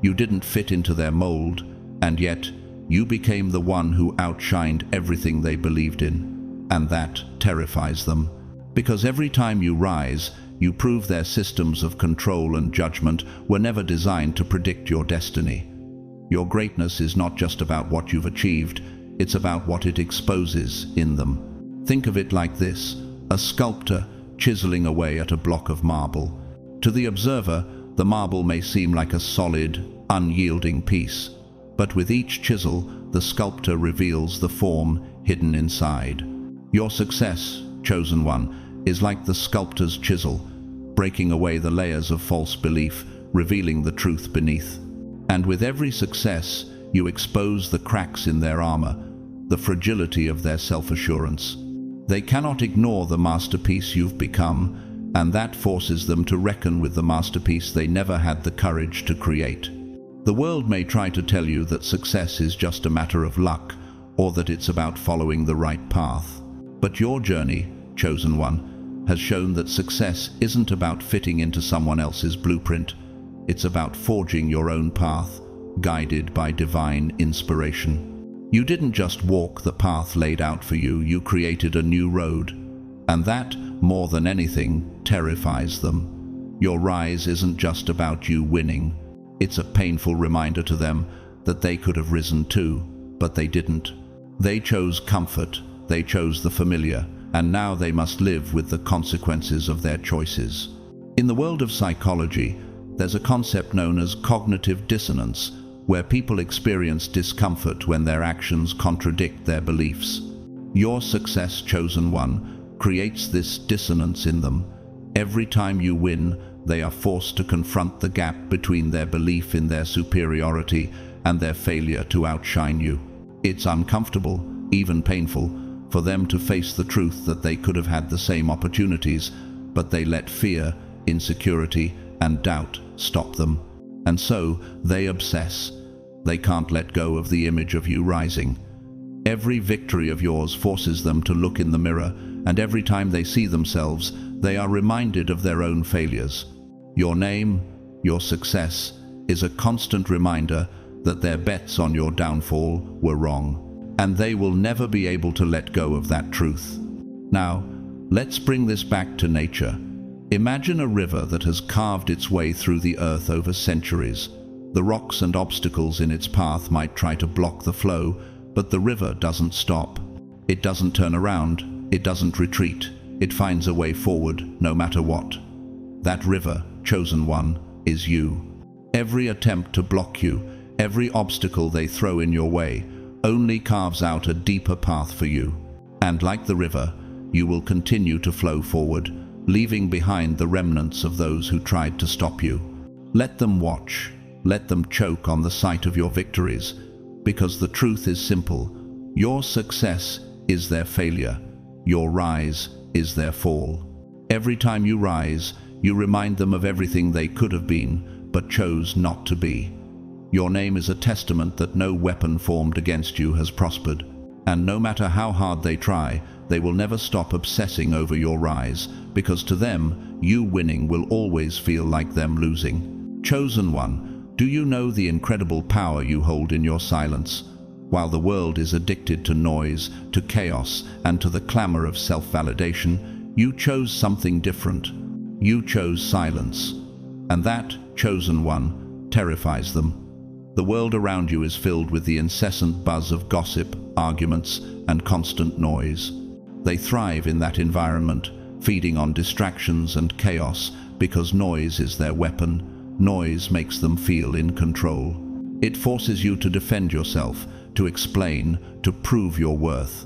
You didn't fit into their mold, and yet you became the one who outshined everything they believed in. And that terrifies them, because every time you rise, you prove their systems of control and judgment were never designed to predict your destiny. Your greatness is not just about what you've achieved, it's about what it exposes in them. Think of it like this: a sculptor chiseling away at a block of marble. To the observer, the marble may seem like a solid, unyielding piece, but with each chisel, the sculptor reveals the form hidden inside. Your success, chosen one, is like the sculptor's chisel, breaking away the layers of false belief, revealing the truth beneath. And with every success, you expose the cracks in their armor, the fragility of their self-assurance. They cannot ignore the masterpiece you've become, and that forces them to reckon with the masterpiece they never had the courage to create. The world may try to tell you that success is just a matter of luck, or that it's about following the right path. But your journey, chosen one, has shown that success isn't about fitting into someone else's blueprint. It's about forging your own path, guided by divine inspiration. You didn't just walk the path laid out for you, you created a new road. And that, more than anything, terrifies them. Your rise isn't just about you winning. It's a painful reminder to them that they could have risen too, but they didn't. They chose comfort, they chose the familiar, and now they must live with the consequences of their choices. In the world of psychology, there's a concept known as cognitive dissonance, where people experience discomfort when their actions contradict their beliefs. Your success, chosen one, creates this dissonance in them. Every time you win, they are forced to confront the gap between their belief in their superiority and their failure to outshine you. It's uncomfortable, even painful, for them to face the truth that they could have had the same opportunities, but they let fear, insecurity, and doubt stop them. And so they obsess. They can't let go of the image of you rising. Every victory of yours forces them to look in the mirror, and every time they see themselves, they are reminded of their own failures. Your name, your success, is a constant reminder that their bets on your downfall were wrong, and they will never be able to let go of that truth. Now, let's bring this back to nature. Imagine a river that has carved its way through the earth over centuries. The rocks and obstacles in its path might try to block the flow, but the river doesn't stop. It doesn't turn around, it doesn't retreat. It finds a way forward, no matter what. That river, chosen one, is you. Every attempt to block you, every obstacle they throw in your way, only carves out a deeper path for you. And like the river, you will continue to flow forward, leaving behind the remnants of those who tried to stop you. Let them watch. Let them choke on the sight of your victories, because the truth is simple. Your success is their failure. Your rise is their fall. Every time you rise, you remind them of everything they could have been, but chose not to be. Your name is a testament that no weapon formed against you has prospered, and no matter how hard they try, they will never stop obsessing over your rise, because to them, you winning will always feel like them losing. Chosen one, do you know the incredible power you hold in your silence? While the world is addicted to noise, to chaos, and to the clamor of self-validation, you chose something different. You chose silence. And that, chosen one, terrifies them. The world around you is filled with the incessant buzz of gossip, arguments, and constant noise. They thrive in that environment, feeding on distractions and chaos, because noise is their weapon. Noise makes them feel in control. It forces you to defend yourself, to explain, to prove your worth.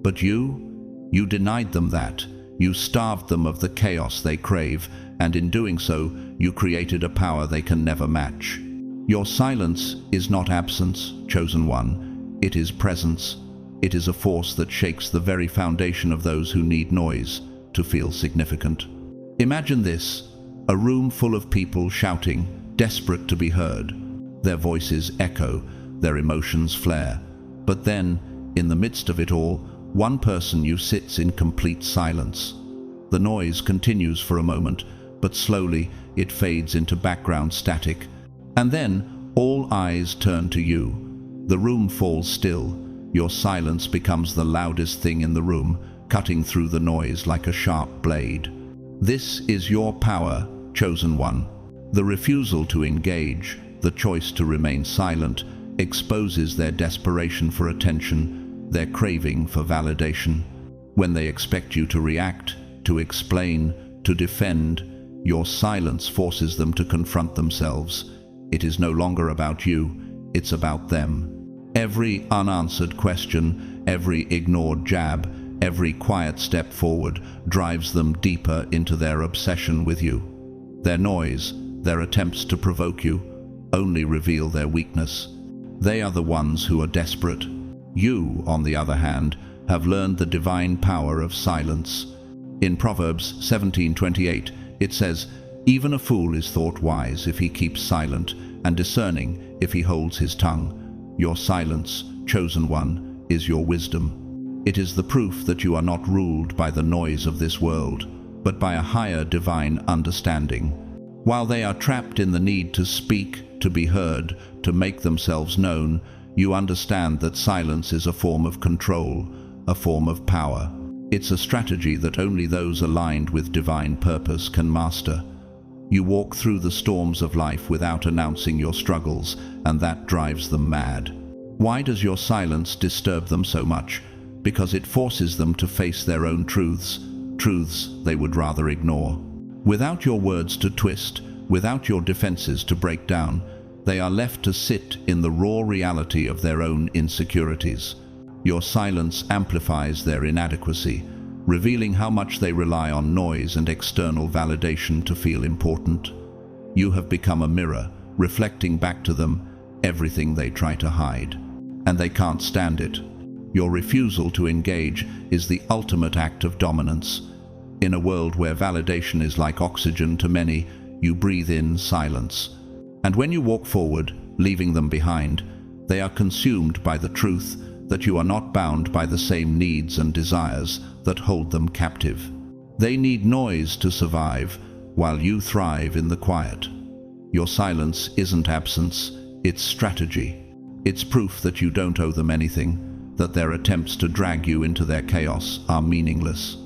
But you denied them that. You starved them of the chaos they crave, and in doing so, you created a power they can never match. Your silence is not absence, chosen one. It is presence. It is a force that shakes the very foundation of those who need noise to feel significant. Imagine this, a room full of people shouting, desperate to be heard. Their voices echo, their emotions flare. But then, in the midst of it all, one person you sits in complete silence. The noise continues for a moment, but slowly it fades into background static. And then, all eyes turn to you. The room falls still. Your silence becomes the loudest thing in the room, cutting through the noise like a sharp blade. This is your power, chosen one. The refusal to engage, the choice to remain silent, exposes their desperation for attention, their craving for validation. When they expect you to react, to explain, to defend, your silence forces them to confront themselves. It is no longer about you, it's about them. Every unanswered question, every ignored jab, every quiet step forward drives them deeper into their obsession with you. Their noise, their attempts to provoke you, only reveal their weakness. They are the ones who are desperate. You, on the other hand, have learned the divine power of silence. In Proverbs 17:28, it says, "Even a fool is thought wise if he keeps silent, and discerning if he holds his tongue." Your silence, chosen one, is your wisdom. It is the proof that you are not ruled by the noise of this world, but by a higher divine understanding. While they are trapped in the need to speak, to be heard, to make themselves known, you understand that silence is a form of control, a form of power. It's a strategy that only those aligned with divine purpose can master. You walk through the storms of life without announcing your struggles, and that drives them mad. Why does your silence disturb them so much? Because it forces them to face their own truths they would rather ignore. Without your words to twist, without your defenses to break down, they are left to sit in the raw reality of their own insecurities. Your silence amplifies their inadequacy, revealing how much they rely on noise and external validation to feel important. You have become a mirror, reflecting back to them everything they try to hide. And they can't stand it. Your refusal to engage is the ultimate act of dominance. In a world where validation is like oxygen to many, you breathe in silence. And when you walk forward, leaving them behind, they are consumed by the truth that you are not bound by the same needs and desires that hold them captive. They need noise to survive, while you thrive in the quiet. Your silence isn't absence, it's strategy. It's proof that you don't owe them anything, that their attempts to drag you into their chaos are meaningless.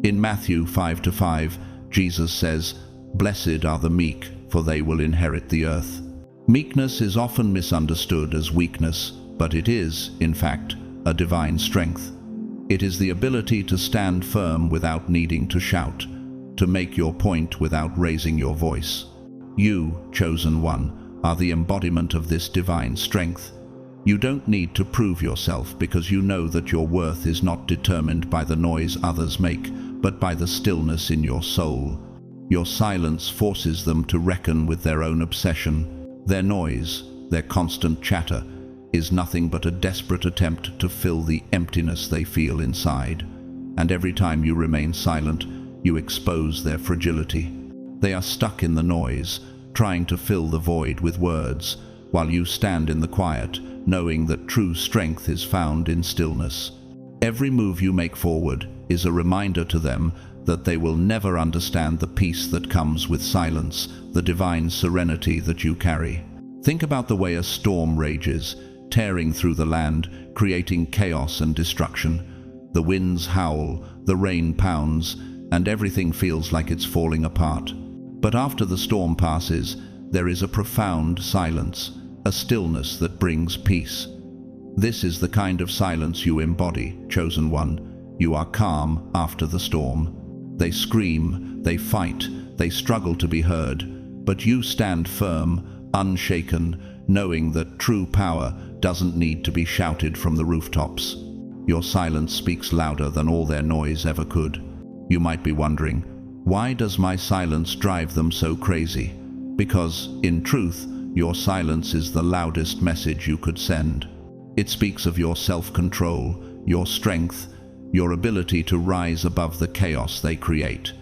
In Matthew 5:5, Jesus says, "Blessed are the meek, for they will inherit the earth." Meekness is often misunderstood as weakness, but it is, in fact, a divine strength. It is the ability to stand firm without needing to shout, to make your point without raising your voice. You, chosen one, are the embodiment of this divine strength. You don't need to prove yourself because you know that your worth is not determined by the noise others make, but by the stillness in your soul. Your silence forces them to reckon with their own obsession. Their noise, their constant chatter, is nothing but a desperate attempt to fill the emptiness they feel inside. And every time you remain silent, you expose their fragility. They are stuck in the noise, trying to fill the void with words, while you stand in the quiet, knowing that true strength is found in stillness. Every move you make forward is a reminder to them that they will never understand the peace that comes with silence, the divine serenity that you carry. Think about the way a storm rages, tearing through the land, creating chaos and destruction. The winds howl, the rain pounds, and everything feels like it's falling apart. But after the storm passes, there is a profound silence, a stillness that brings peace. This is the kind of silence you embody, chosen one. You are calm after the storm. They scream, they fight, they struggle to be heard, but you stand firm, unshaken, knowing that true power doesn't need to be shouted from the rooftops. Your silence speaks louder than all their noise ever could. You might be wondering, why does my silence drive them so crazy? Because, in truth, your silence is the loudest message you could send. It speaks of your self-control, your strength, your ability to rise above the chaos they create.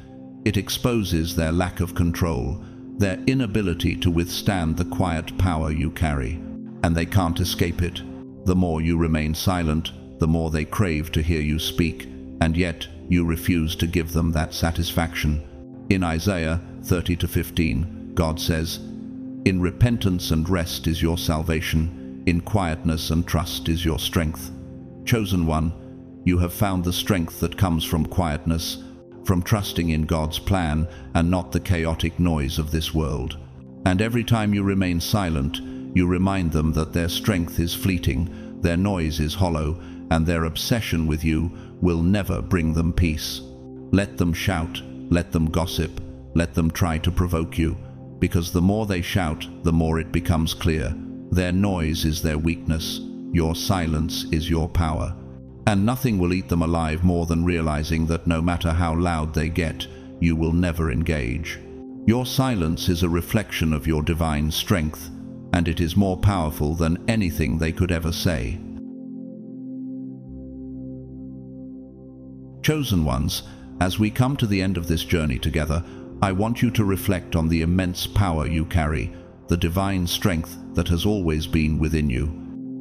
It exposes their lack of control, their inability to withstand the quiet power you carry, and they can't escape it. The more you remain silent, the more they crave to hear you speak, and yet you refuse to give them that satisfaction. In Isaiah 30:15, God says, "In repentance and rest is your salvation, in quietness and trust is your strength." Chosen one, you have found the strength that comes from quietness, from trusting in God's plan and not the chaotic noise of this world. And every time you remain silent, you remind them that their strength is fleeting, their noise is hollow, and their obsession with you will never bring them peace. Let them shout, let them gossip, let them try to provoke you, because the more they shout, the more it becomes clear. Their noise is their weakness, your silence is your power. And nothing will eat them alive more than realizing that no matter how loud they get, you will never engage. Your silence is a reflection of your divine strength, and it is more powerful than anything they could ever say. Chosen ones, as we come to the end of this journey together, I want you to reflect on the immense power you carry, the divine strength that has always been within you.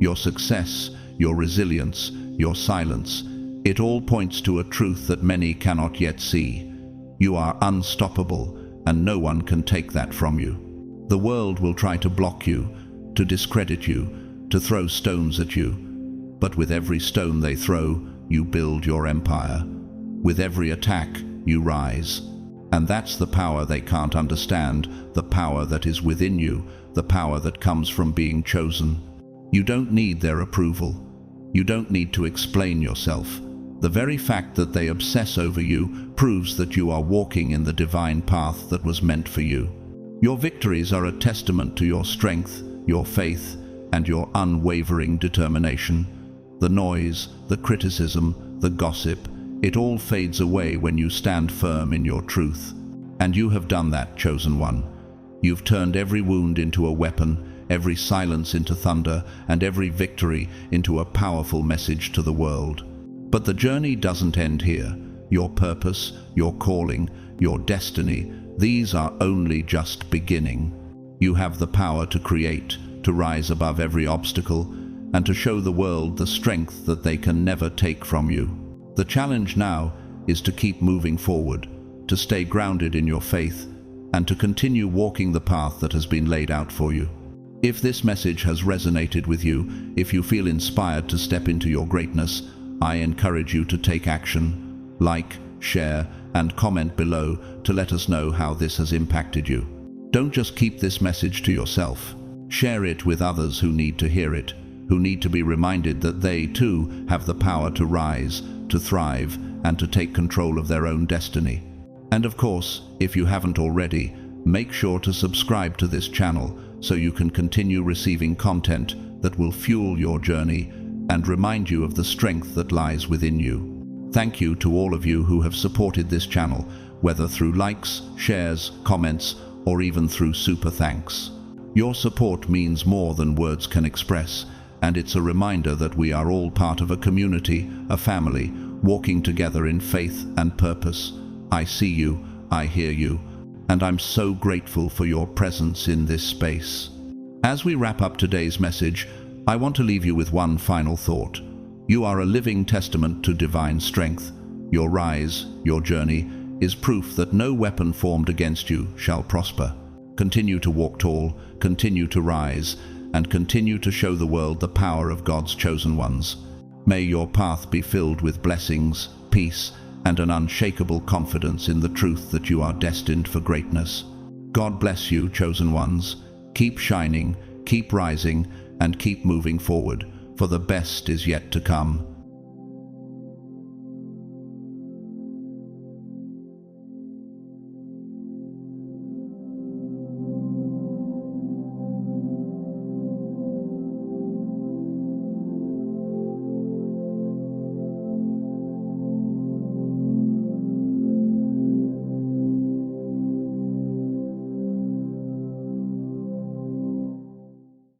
Your success, your resilience, your silence, it all points to a truth that many cannot yet see. You are unstoppable, and no one can take that from you. The world will try to block you, to discredit you, to throw stones at you. But with every stone they throw, you build your empire. With every attack, you rise. And that's the power they can't understand, the power that is within you, the power that comes from being chosen. You don't need their approval. You don't need to explain yourself. The very fact that they obsess over you proves that you are walking in the divine path that was meant for you. Your victories are a testament to your strength, your faith, and your unwavering determination. The noise, the criticism, the gossip, it all fades away when you stand firm in your truth. And you have done that, chosen one. You've turned every wound into a weapon, every silence into thunder, and every victory into a powerful message to the world. But the journey doesn't end here. Your purpose, your calling, your destiny, these are only just beginning. You have the power to create, to rise above every obstacle, and to show the world the strength that they can never take from you. The challenge now is to keep moving forward, to stay grounded in your faith, and to continue walking the path that has been laid out for you. If this message has resonated with you, if you feel inspired to step into your greatness, I encourage you to take action. Like, share, and comment below to let us know how this has impacted you. Don't just keep this message to yourself. Share it with others who need to hear it, who need to be reminded that they too have the power to rise, to thrive, and to take control of their own destiny. And of course, if you haven't already, make sure to subscribe to this channel so you can continue receiving content that will fuel your journey and remind you of the strength that lies within you. Thank you to all of you who have supported this channel, whether through likes, shares, comments, or even through super thanks. Your support means more than words can express, and it's a reminder that we are all part of a community, a family, walking together in faith and purpose. I see you, I hear you, and I'm so grateful for your presence in this space. As we wrap up today's message, I want to leave you with one final thought. You are a living testament to divine strength. Your rise, your journey, is proof that no weapon formed against you shall prosper. Continue to walk tall, continue to rise, and continue to show the world the power of God's chosen ones. May your path be filled with blessings, peace, and an unshakable confidence in the truth that you are destined for greatness. God bless you, chosen ones. Keep shining, keep rising, and keep moving forward, for the best is yet to come.